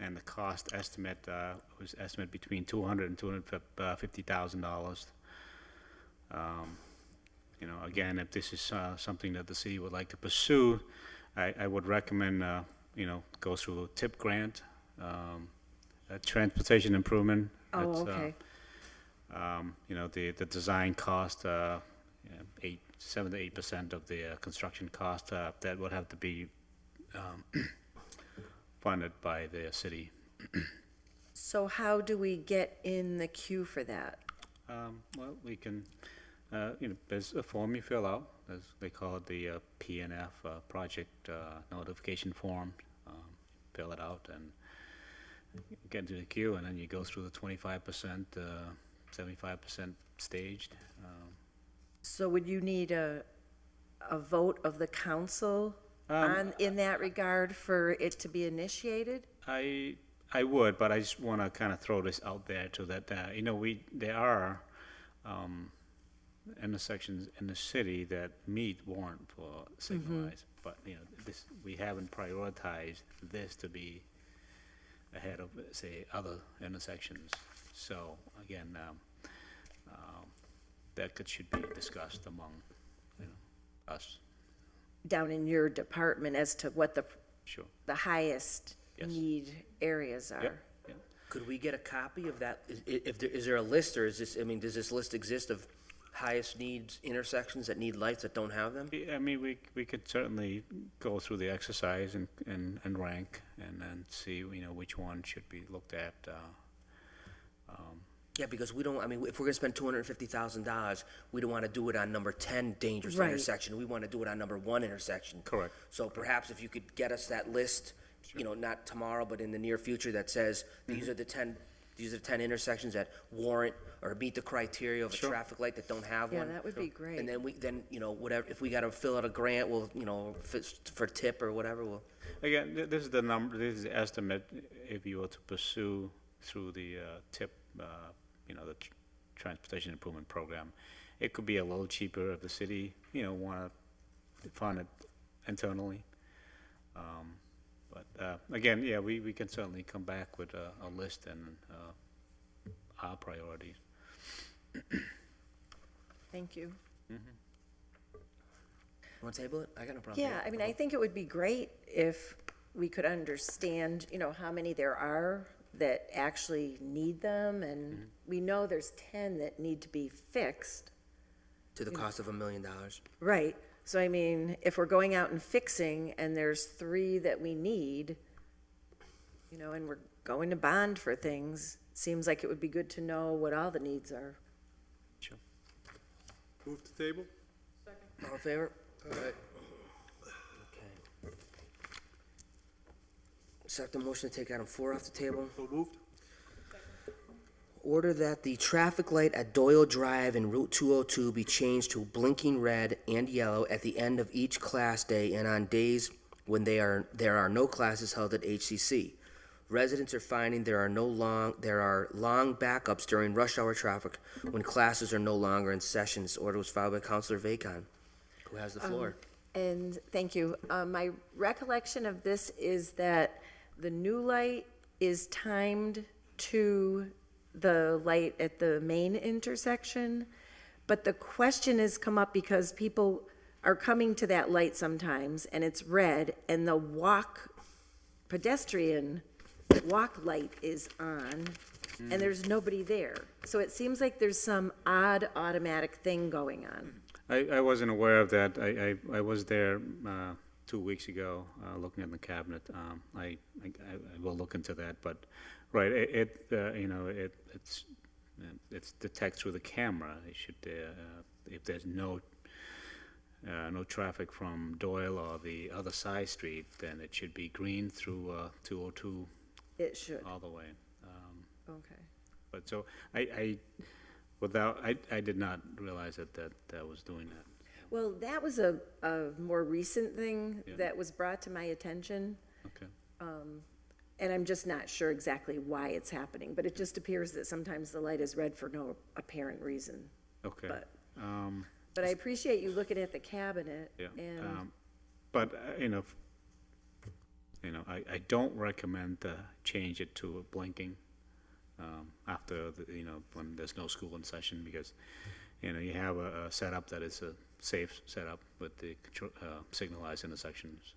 And the cost estimate was estimated between $200,000 and $250,000. Again, if this is something that the city would like to pursue, I would recommend, go through a TIP grant, a transportation improvement. Oh, That's, okay. The design cost, 7 to 8% of the construction cost, that would have to be funded by the city. So how do we get in the queue for that? Well, we can, there's a form you fill out, as they call it, the PNF, project notification form. Fill it out and get into the queue, and then you go through the 25%, 75% staged. So would you need a vote of the council in that regard for it to be initiated? I would, but I just want to kind of throw this out there too, that, there are intersections in the city that meet warrant for signalized, but, we haven't prioritized this to be ahead of, say, other intersections. So, again, that should be discussed among, us. Down in your department as to what Sure. the highest Yes. need areas are? Yep. Yep. Could we get a copy of that? Is there a list, or is this, does this list exist of highest needs intersections that need lights that don't have them? I mean, we could certainly go through the exercise and rank, and then see, which one should be looked at. Yeah, because we don't, if we're gonna spend $250,000, we don't wanna do it on number 10 dangerous Right. intersection. We wanna do it on number 1 intersection. Correct. So perhaps if you could get us that list, not tomorrow, but in the near future, that says, these are the 10 intersections that warrant or meet the criteria of a traffic light that don't have Yeah, one. that would be great. And then whatever, if we gotta fill out a grant, we'll, if it's for tip or whatever, we'll. Again, this is the number, this is the estimate, if you were to pursue through the TIP, the Transportation Improvement Program. It could be a little cheaper if the city, want to fund it internally. But again, yeah, we can certainly come back with a list and our priorities. Thank you. Want to table it? I got no problem. Yeah, I think it would be great if we could understand, how many there are that actually need them, and we know there's 10 that need to be fixed. To the cost of $1 million. Right, so if we're going out and fixing, and there's 3 that we need, and we're going to bond for things, seems like it would be good to know what all the needs are. Sure. Move to table? All in favor? Okay. Accept the motion to take item 4 off the table. So moved? Order that the traffic light at Doyle Drive and Route 202 be changed to blinking red and yellow at the end of each class day and on days when there are no classes held at HCC. Residents are finding there are long backups during rush hour traffic when classes are no longer in session. This order was filed by Councilor Vacon, who has the floor. And thank you. My recollection of this is that the new light is timed to the light at the main intersection, but the question has come up because people are coming to that light sometimes, and it's red, and the pedestrian walk light is on, and there's nobody there. So it seems like there's some odd automatic thing going on. I wasn't aware of that. I was there 2 weeks ago, looking at the cabinet. I will look into that, but, right, it's detect through the camera. It should, if there's no traffic from Doyle or the other side street, then it should be green through 202 It should, all the way. okay. But so I did not realize that was doing that. Well, that was a more recent thing Yeah. that was brought to my attention, Okay. and I'm just not sure exactly why it's happening, but it just appears that sometimes the light is red for no apparent reason. Okay. But, Um, but I appreciate you looking at the cabinet, Yeah. and, But, I don't recommend change it to a blinking after, when there's no school in session, because, you have a setup that is a safe setup with the signalized intersections.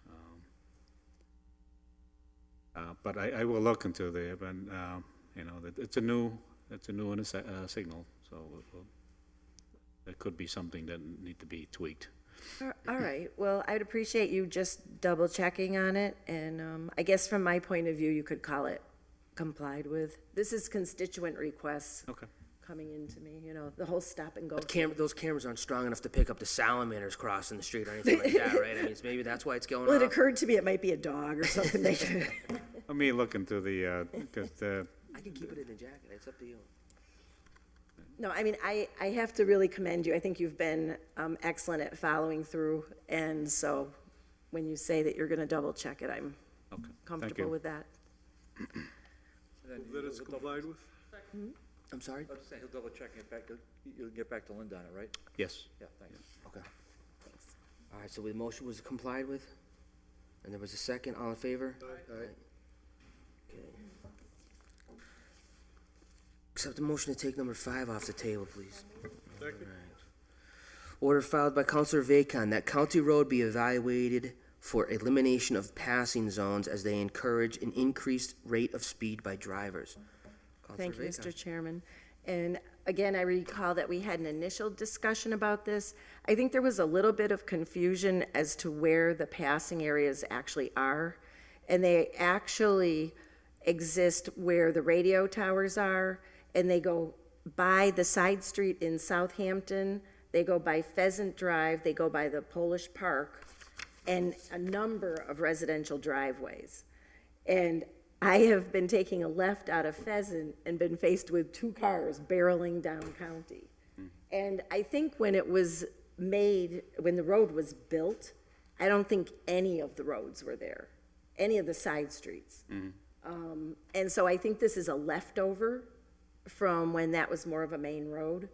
But I will look into it's a new signal, so it could be something that need to be tweaked. all right, well, I'd appreciate you just double checking on it, and, I guess from my point of view, you could call it complied with. This is constituent requests Okay. coming into me, the whole stop and go. Those cameras aren't strong enough to pick up the salamanders crossing the street or anything like that, right? I mean, maybe that's why it's going Well, it off. occurred to me it might be a dog or something. Let me look into because I can keep it in the jacket, it's up to you. No, I mean, I have to really commend you. I think you've been excellent at following through, and so when you say that you're going to double check it, I'm okay. Thank comfortable you. with that. And then That is complied with? I'm sorry? I was saying, he'll double check and get back, you'll get back to Linda on it, right? Yes. Yeah, thanks. Okay. All right, so the motion was complied with, and there was a second, all in favor? Aye. Okay. Accept the motion to take number 5 off the table, please. Second? Order filed by Councilor Vacon that County Road be evaluated for elimination of passing zones as they encourage an increased rate of speed by drivers. Thank you, Counselor Mr. Chairman. And again, I recall that we had an initial discussion about this. I think there was a little bit of confusion as to where the passing areas actually are. And they actually exist where the radio towers are, and they go by the side street in Southampton, they go by Pheasant Drive, they go by the Polish Park, and a number of residential driveways. And I have been taking a left out of Pheasant and been faced with 2 cars barreling down County. And I think when it was made, when the road was built, I don't think any of the roads were there, any of the side streets. And so I think this is a leftover from when that was more of a main road.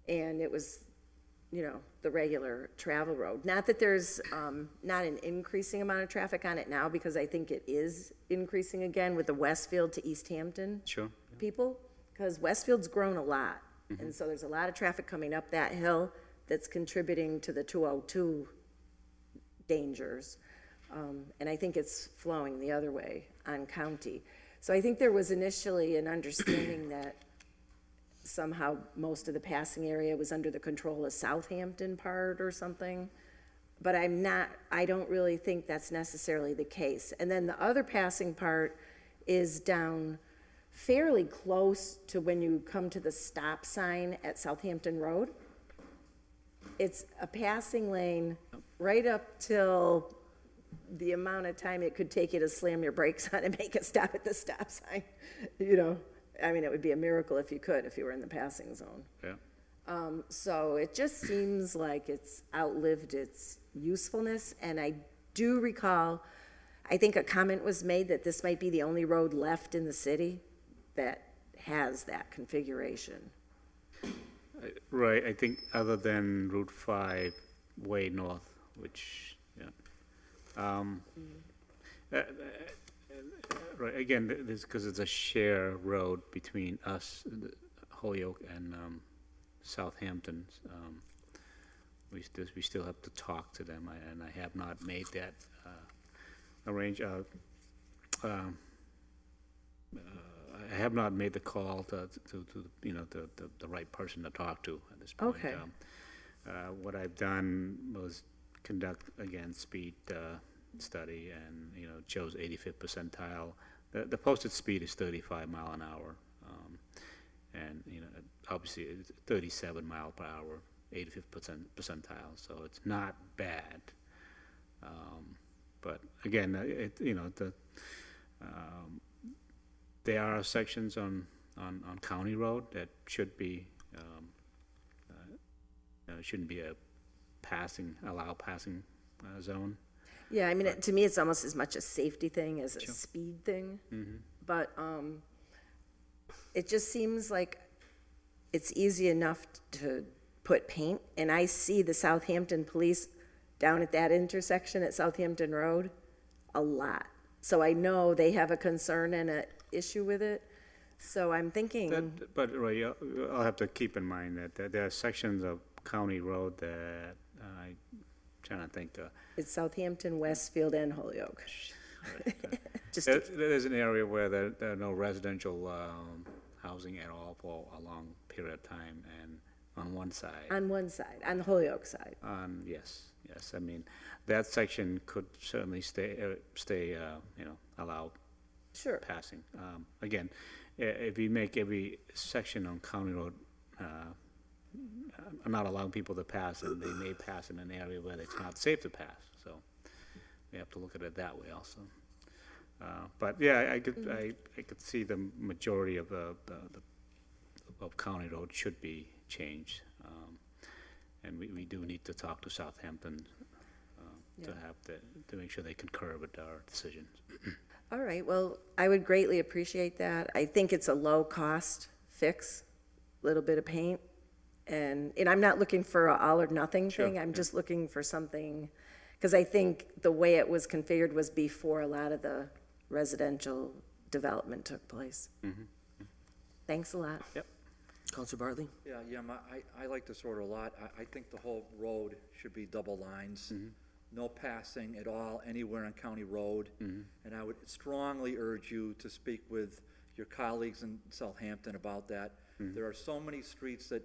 And it was, the regular travel road. Not that there's not an increasing amount of traffic on it now, because I think it is increasing again with the Westfield to East Hampton Sure. people, because Westfield's grown a lot. And so there's a lot of traffic coming up that hill that's contributing to the 202 dangers. And I think it's flowing the other way on County. So I think there was initially an understanding that somehow most of the passing area was under the control of Southampton part or something. But I don't really think that's necessarily the case. And then the other passing part is down fairly close to when you come to the stop sign at Southampton Road. It's a passing lane right up till the amount of time it could take you to slam your brakes on and make a stop at the stop sign, I mean, it would be a miracle if you were in the passing zone. Yeah. So it just seems like it's outlived its usefulness, and I do recall, I think a comment was made that this might be the only road left in the city that has that configuration. Right, I think other than Route 5 way north, which, right, again, this, because it's a share road between us, Holyoke, and Southampton. We still have to talk to them, and I have not made that I have not made the call to the right person to talk to at this point. Okay. What I've done was conduct, again, speed study, and, chose 85th percentile. The posted speed is 35 mile an hour. And, obviously it's 37 mile per hour, 85th percentile, so it's not bad. But again, there are sections on County Road that should be, shouldn't be a allow passing zone. Yeah, I mean, to me, it's almost as much a safety thing as a speed thing. But it just seems like it's easy enough to put paint, and I see the Southampton police down at that intersection at Southampton Road a lot. So I know they have a concern and an issue with it. So I'm thinking, But, Roy, I'll have to keep in mind that there are sections of County Road that, I'm trying to think, it's Southampton, Westfield, and Holyoke. Just, there's an area where there are no residential housing at all for a long period of time, and on one side. on one side, on the Holyoke side. Yes, I mean, that section could certainly stay, allow Sure. passing. Again, if you make every section on County Road, not allowing people to pass, and they may pass in an area where it's not safe to pass, so we have to look at it that way also. But yeah, I could see the majority of of County Road should be changed. And we do need to talk to Southampton, to make sure they concur with our decisions. All right, well, I would greatly appreciate that. I think it's a low-cost fix, little bit of paint. And I'm not looking for a all or nothing thing, I'm just looking for something, because I think the way it was configured was before a lot of the residential development took place. Thanks a lot. Yep. Counselor Bartley? Yeah, I like this order a lot. I think the whole road should be double lines. No passing at all anywhere on County Road. And I would strongly urge you to speak with your colleagues in Southampton about that. There are so many streets that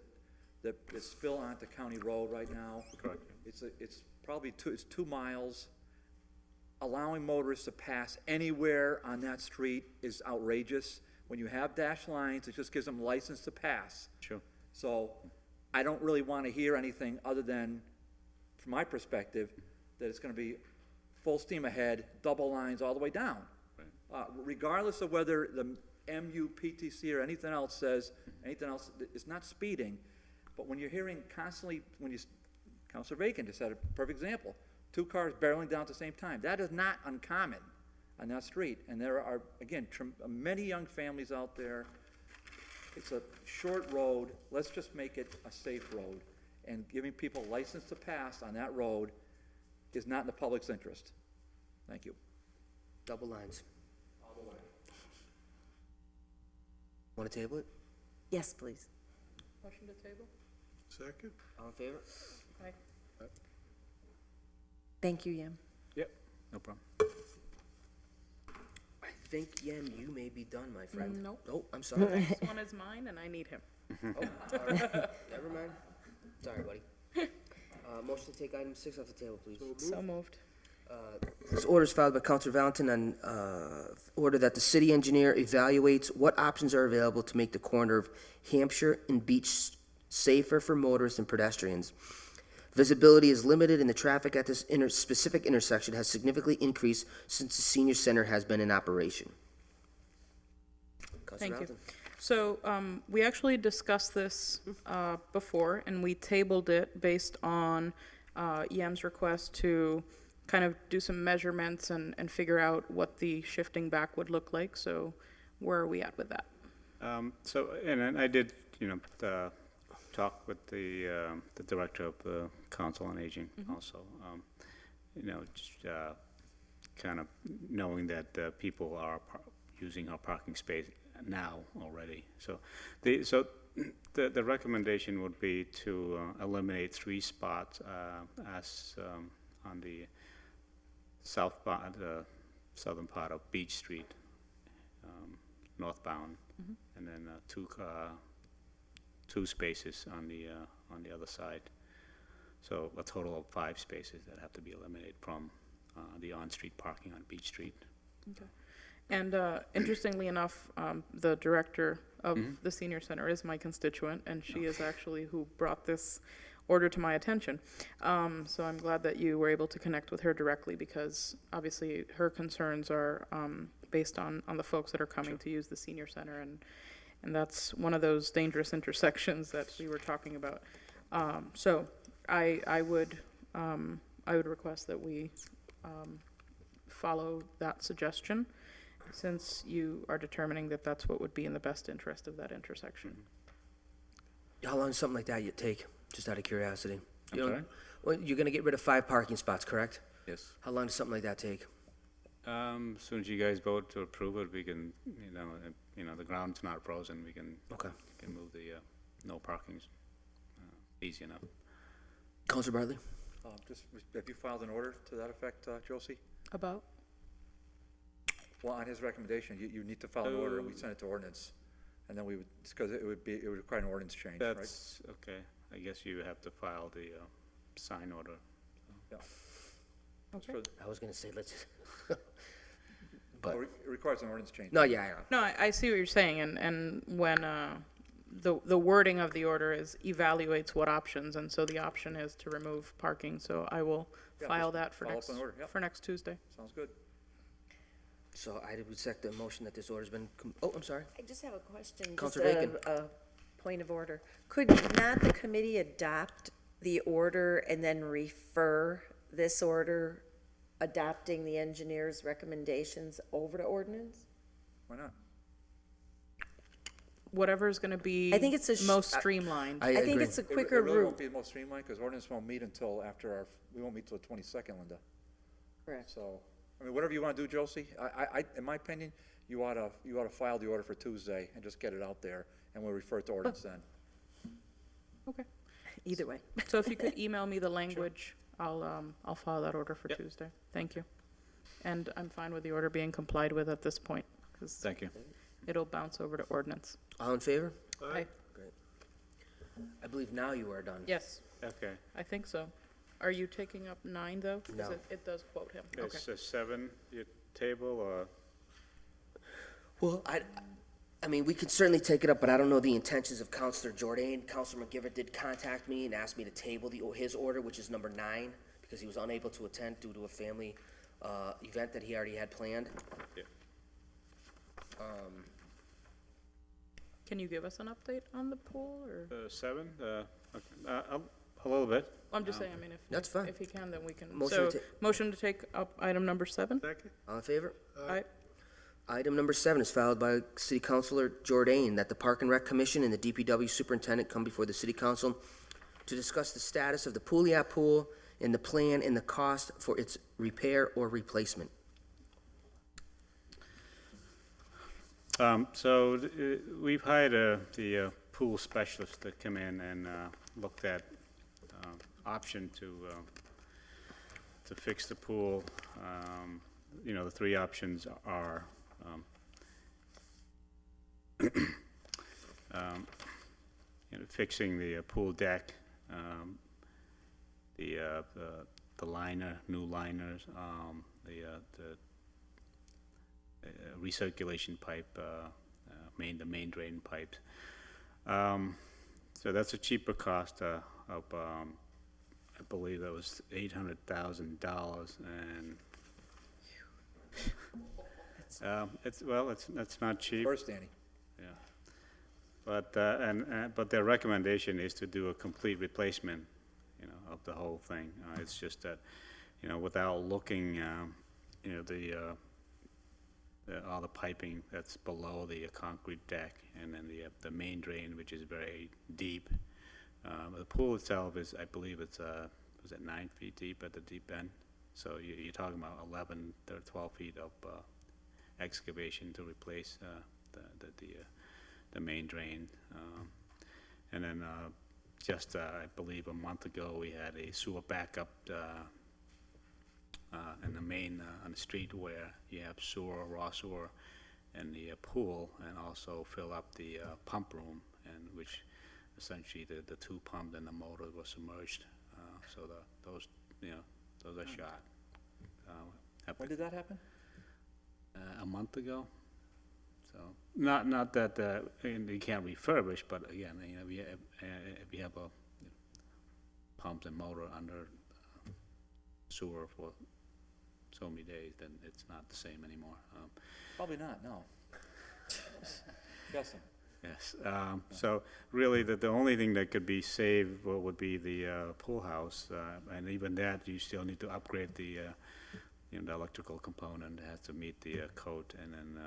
spill onto County Road right now. Correct. It's probably 2 miles. Allowing motorists to pass anywhere on that street is outrageous. When you have dash lines, it just gives them license to pass. Sure. So I don't really want to hear anything other than, from my perspective, that it's going to be full steam ahead, double lines all the way down. Regardless of whether the MUPTC or anything else says, anything else, it's not speeding. But when you're hearing constantly, Councilor Bacon just had a perfect example, 2 cars barreling down at the same time. That is not uncommon on that street. And there are, again, many young families out there. It's a short road. Let's just make it a safe road. And giving people license to pass on that road is not in the public's interest. Thank you. Double lines. Want to table it? Yes, please. Motion to table? Second? All in favor? Aye. Thank you, Yam. Yep, no problem. I think, Yen, you may be done, my friend. Nope. Oh, I'm sorry. This one is mine, and I need him. Oh, all right. Never mind. Sorry, buddy. Motion to take item 6 off the table, please. So moved. This order is filed by Counselor Valentin on order that the city engineer evaluates what options are available to make the corner of Hampshire and Beach safer for motorists and pedestrians. Visibility is limited and the traffic at this specific intersection has significantly increased since the senior center has been in operation. Counselor Thank you. Valentin. So we actually discussed this before, and we tabled it based on Yam's request to kind of do some measurements and figure out what the shifting back would look like. So where are we at with that? And I did, talk with the director of the Council on Aging also. Just kind of knowing that people are using our parking space now already. So the recommendation would be to eliminate 3 spots as on the southern part of Beach Street, northbound, and then 2 spaces on the other side. So a total of 5 spaces that have to be eliminated from the on-street parking on Beach Street. Okay. And interestingly enough, the director of the senior center is my constituent, and she is actually who brought this order to my attention. So I'm glad that you were able to connect with her directly, because obviously her concerns are based on the folks that are coming to use the senior center, and that's one of those dangerous intersections that we were talking about. So I would request that we follow that suggestion, since you are determining that that's what would be in the best interest of that intersection. How long does something like that you take, just out of curiosity? I'm You know, sorry? Well, you're gonna get rid of 5 parking spots, correct? Yes. How long does something like that take? As soon as you guys vote to approve it, we can, the ground's not frozen, we can Okay. move the, no parking's easy enough. Counselor Bartley? Have you filed an order to that effect, Josie? About? Well, on his recommendation, you need to file an order, and we send it to ordinance. And then we would, because it would require an ordinance change, right? That's, okay, I guess you have to file the, sign order. Yeah. Okay. I was gonna say, let's, Well, it requires an ordinance change. no, yeah, I know. No, I see what you're saying, and when, the wording of the order is evaluates what options, and so the option is to remove parking, so I will Yeah, file just that for follow up next, on the order, yep. for next Tuesday. Sounds good. So I would second the motion that this order's been, oh, I'm sorry. I just have a question, just Counselor Bacon. a point of order. Could not the committee adopt the order and then refer this order, adopting the engineer's recommendations, over to ordinance? Why not? Whatever is gonna be I think it's a most streamlined. I I think agree. it's a It quicker really route. won't be the most streamlined, because ordinance won't meet until after we won't meet till the 22nd, Linda. Correct. So, I mean, whatever you want to do, Josie, in my opinion, you ought to file the order for Tuesday and just get it out there, and we'll refer it to ordinance then. Okay, Either way. so if you could email me the language, I'll file that order for Yep. Tuesday. Thank you. And I'm fine with the order being complied with at this point, because Thank you. it'll bounce over to ordinance. All in favor? Aye. I believe now you are done. Yes, Okay, I think so. Are you taking up 9, though? 'Cause No. it does quote him. Okay. is 7 your table, or? Well, I mean, we could certainly take it up, but I don't know the intentions of Counselor Jordan. Counselor McGivern did contact me and asked me to table his order, which is number 9, because he was unable to attend due to a family event that he already had planned. Yeah. Can you give us an update on the pool, or? 7, a little bit. I'm just saying, I mean, if. That's fine. If he can, then we can. Motion to So, ta- motion to take up item number 7? Second? All in favor? Aye. Item number 7 is filed by City Councilor Jordan, that the Park and Rec Commission and the DPW Superintendent come before the City Council to discuss the status of the Pouliot Pool and the plan and the cost for its repair or replacement. We've hired the pool specialist to come in and looked at option to fix the pool. The 3 options are fixing the pool deck, the liner, new liners, the recirculation pipe, the main drain pipes. So that's a cheaper cost of, I believe that was $800,000, and it's not cheap. First, Danny. Yeah. But their recommendation is to do a complete replacement, of the whole thing. It's just that, without looking, all the piping that's below the concrete deck, and then the main drain, which is very deep. The pool itself is, I believe it's, was it 9 feet deep at the deep end? So you're talking about 11 to 12 feet of excavation to replace the main drain. And then just, I believe a month ago, we had a sewer backup in the main, on the street where you have sewer, raw sewer, and the pool, and also fill up the pump room, and which essentially the 2 pumps and the motor were submerged. So those are shot. When did that happen? A month ago. So not that you can't refurbish, but again, if you have a pump and motor under sewer for so many days, then it's not the same anymore. Probably not, no. Guessing. Yes, so really, the only thing that could be saved would be the pool house, and even that, you still need to upgrade the, the electrical component. It has to meet the code, and then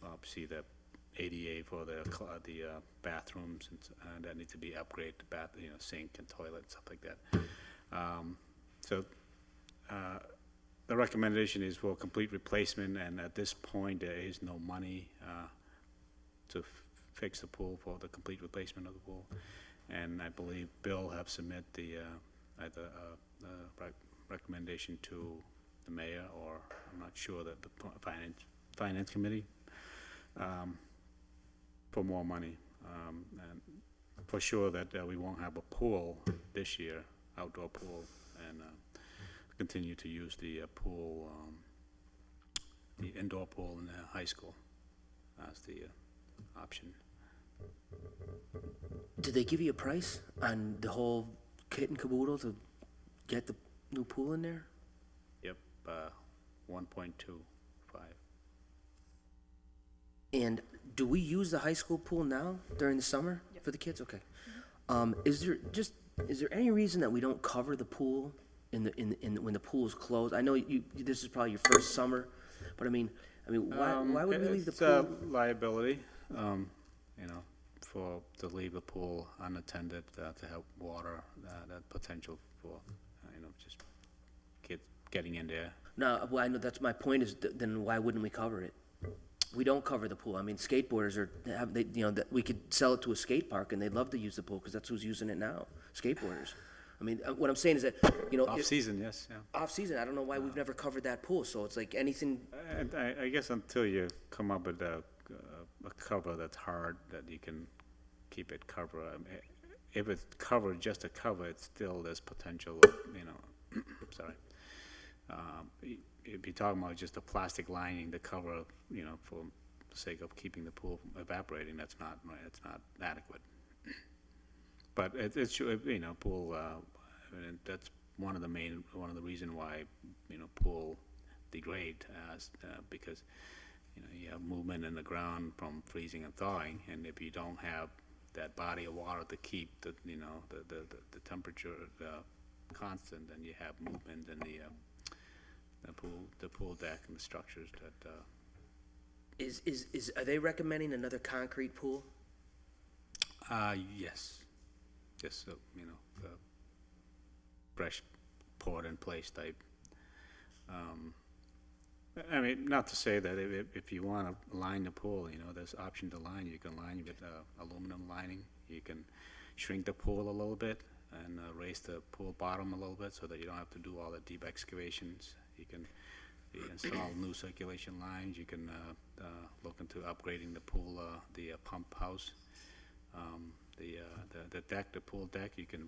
obviously the ADA for the bathrooms, and that need to be upgraded, sink and toilet, stuff like that. So the recommendation is for complete replacement, and at this point, there is no money to fix the pool for the complete replacement of the pool. And I believe Bill have submit the either recommendation to the mayor, or I'm not sure, that the finance committee for more money. And for sure that we won't have a pool this year, outdoor pool, and continue to use the pool, the indoor pool in the high school as the option. Did they give you a price on the whole kit and caboodle to get the new pool in there? Yep, 1.25. And do we use the high school pool now during the summer for the kids? Okay. Is there any reason that we don't cover the pool when the pool is closed? I know this is probably your first summer, but I mean, why would we leave the It's pool? a liability, to leave the pool unattended, to help water, that potential for, just getting in there. No, well, I know that's my point is, then why wouldn't we cover it? We don't cover the pool. I mean, skateboarders that we could sell it to a skate park and they'd love to use the pool because that's who's using it now, skateboarders. I mean, what I'm saying is that, Off-season, yes, yeah. off-season, I don't know why we've never covered that pool, so it's like anything, And I guess until you come up with a cover that's hard, that you can keep it covered. I mean, if it's covered, just a cover, it's still, there's potential, sorry. If you're talking about just a plastic lining to cover, for the sake of keeping the pool from evaporating, that's not right, it's not adequate. But it's pool, and that's one of the reason why, pool degrade, because, you have movement in the ground from freezing and thawing, and if you don't have that body of water to keep the temperature constant, then you have movement in the pool deck and the structures that. are they recommending another concrete pool? Yes. Just, fresh poured in place type. I mean, not to say that if you want to line the pool, there's option to line. You can line with aluminum lining. You can shrink the pool a little bit and raise the pool bottom a little bit so that you don't have to do all the deep excavations. You can install new circulation lines. You can look into upgrading the pool, the pump house. The deck, the pool deck, you can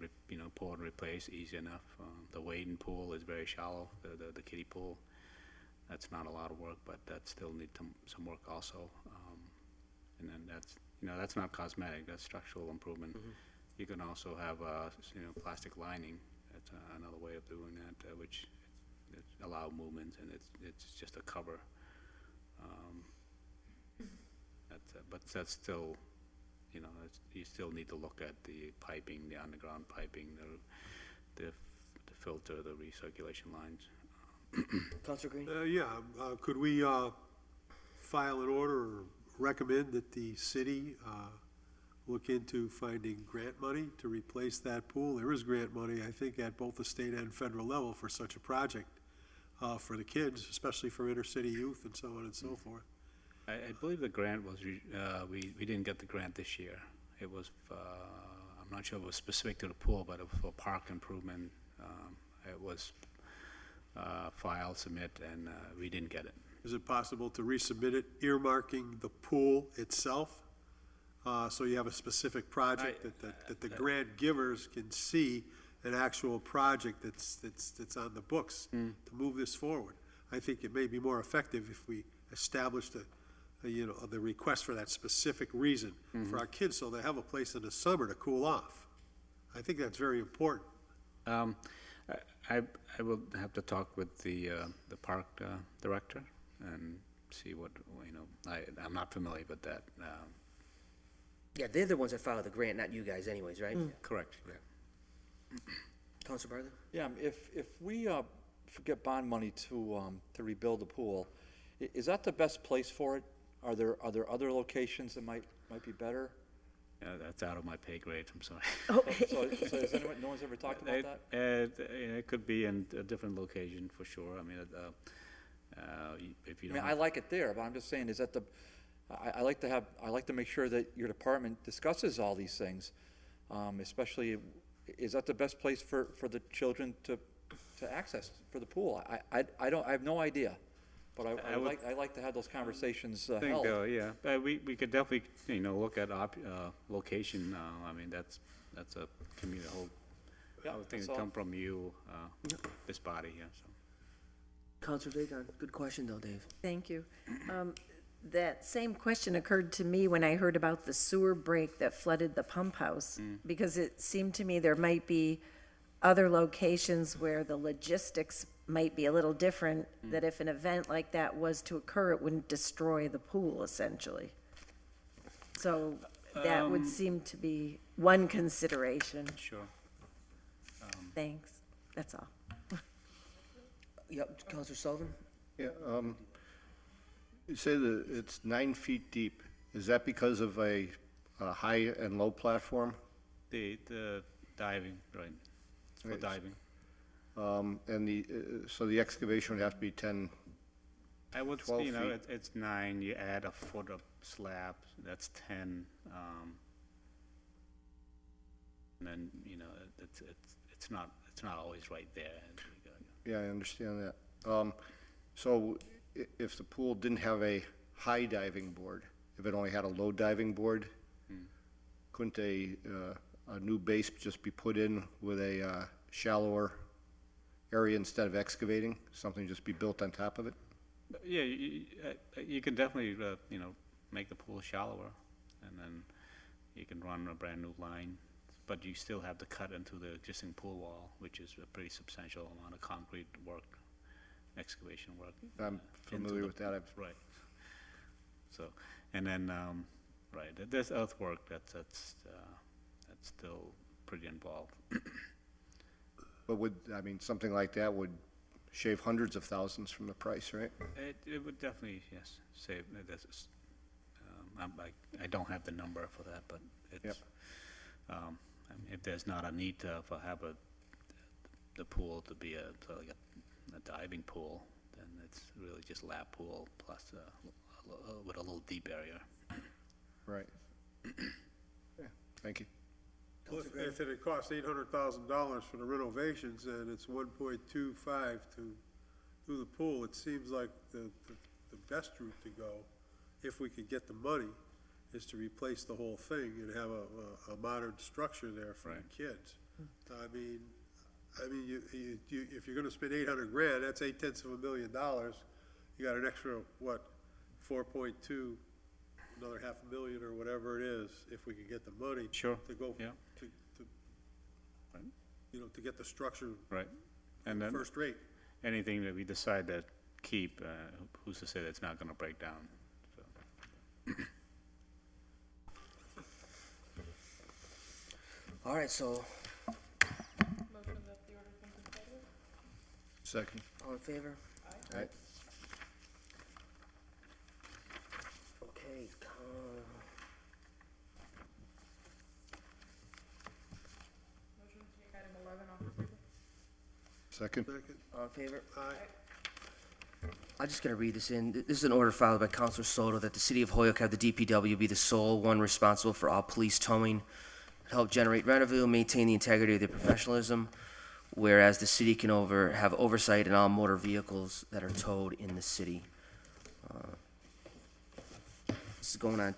pour and replace easy enough. The wading pool is very shallow. The kiddie pool, that's not a lot of work, but that still needs some work also. And then that's not cosmetic. That's structural improvement. Mm-hmm. You can also have plastic lining. That's another way of doing that, which allow movement, and it's just a cover. But that's still. You still need to look at the piping, the underground piping, the filter, the recirculation lines. Councilor Green? Could we file an order or recommend that the city look into finding grant money to replace that pool? There is grant money, I think, at both the state and federal level for such a project for the kids, especially for inner city youth and so on and so forth. I believe the grant was, we didn't get the grant this year. It was, I'm not sure if it was specific to the pool, but it was for park improvement. It was file, submit, and we didn't get it. Is it possible to resubmit it, earmarking the pool itself? So you have a specific project that the grant givers can see an actual project that's on the books to move this forward. I think it may be more effective if we established the request for that specific reason for our kids, so they have a place in the summer to cool off. I think that's very important. I will have to talk with the park director and see what, I'm not familiar with that. Yeah, they're the ones that filed the grant, not you guys anyways, right? Correct, yeah. Counselor Bartley? Yeah, if we get bond money to rebuild the pool, is that the best place for it? Are there other locations that might be better? Yeah, that's out of my pay grade, I'm sorry. So is anyone, no one's ever talked about that? It could be in a different location, for sure. I mean, if you I mean, don't. I like it there, but I'm just saying, is that I like to make sure that your department discusses all these things, especially, is that the best place for the children to access for the pool? I have no idea, but I like to have those conversations I think, held. yeah, we could definitely, look at location. I mean, that's a community, whole, Yeah, I would think that's it all. come from you, this body, yeah, so. Counselor Vagon, good question though, Dave. Thank you. That same question occurred to me when I heard about the sewer break that flooded the pump house, because it seemed to me there might be other locations where the logistics might be a little different, that if an event like that was to occur, it wouldn't destroy the pool, essentially. So that would seem to be one consideration. Sure. Thanks, that's all. Yep, Counselor Sullivan? Yeah, you say that it's 9 feet deep. Is that because of a high and low platform? The diving, right, it's for Right. diving. And so the excavation would have to be 10, I would, 12 feet. it's 9, you add a foot of slab, that's 10. And then, it's not always right there. yeah, I understand that. So if the pool didn't have a high diving board, if it only had a low diving board, couldn't a new base just be put in with a shallower area instead of excavating? Something just be built on top of it? Yeah, you can definitely, make the pool shallower, and then you can run a brand-new line, but you still have to cut into the existing pool wall, which is a pretty substantial amount of concrete work, excavation work. I'm familiar with that. Right. So, and then, right, there's earthwork that's still pretty involved. But something like that would shave hundreds of thousands from the price, right? It would definitely, yes, save, I don't have the number for that, but Yep. it's, if there's not a need to have the pool to be a diving pool, then it's really just lap pool plus with a little deep area. Right. Yeah, thank you. Well, if it had cost $800,000 for the renovations and it's 1.25 to do the pool, it seems like the best route to go, if we could get the money, is to replace the whole thing and have a modern structure there for the kids. I mean, if you're gonna spend $800,000, that's 8/10 You got an extra, what, 4.2, another $500,000 or whatever it is, if we could get the money. Sure, To go, yeah. to, to get the structure Right. And then first rate. anything that we decide to keep, who's to say that's not gonna break down, so. All right, so, Second. all in favor? Aye. Okay, Second. Second, all in favor? aye. I'm just gonna read this in. This is an order filed by Counselor Soto that the city of Holyoke have the DPW be the sole one responsible for all police towing, help generate revenue, maintain the integrity of their professionalism, whereas the city can have oversight in all motor vehicles that are towed in the city. This is going on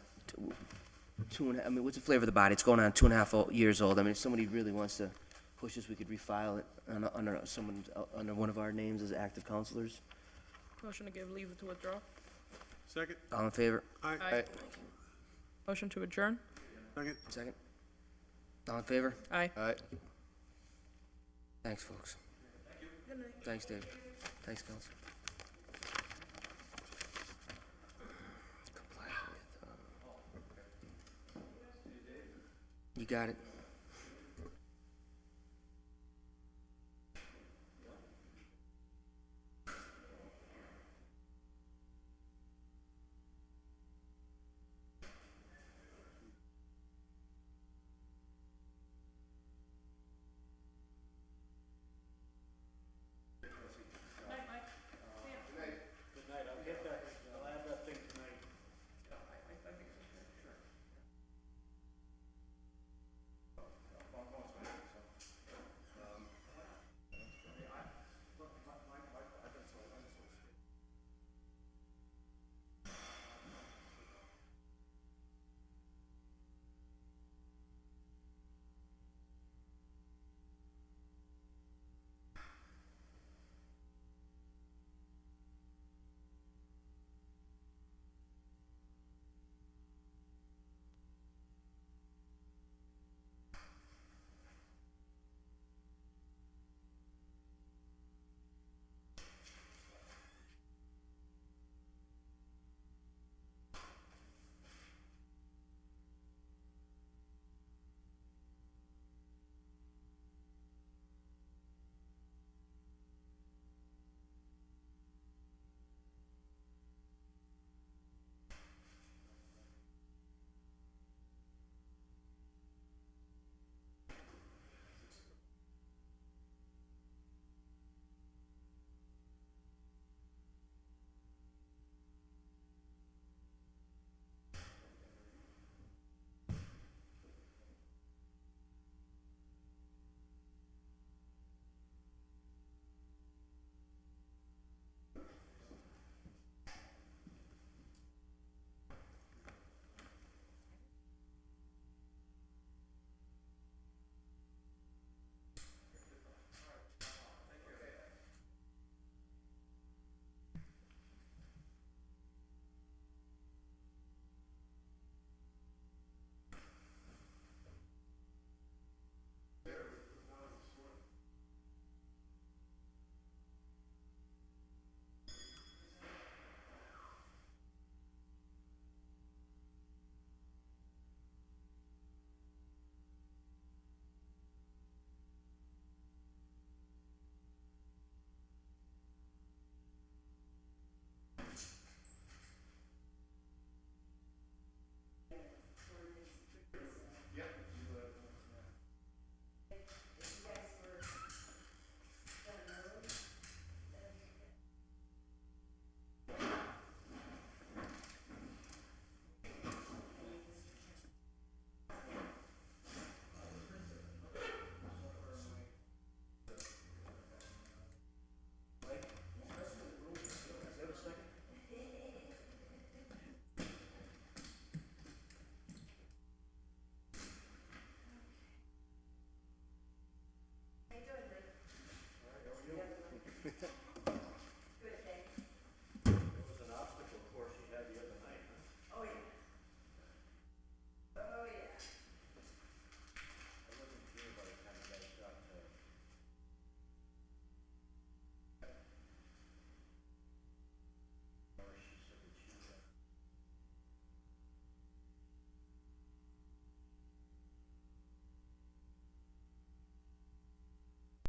what's the flavor of the body? It's going on 2.5 years old. I mean, if somebody really wants to push this, we could refile it under one of our names as active counselors. Motion to give leave to withdraw. Second, All in favor? aye. Aye. Motion to adjourn. Second. Second? All in favor? Aye. Aye. Thanks, folks. Thanks, Dave. Thanks, Council. Comply with, You got it.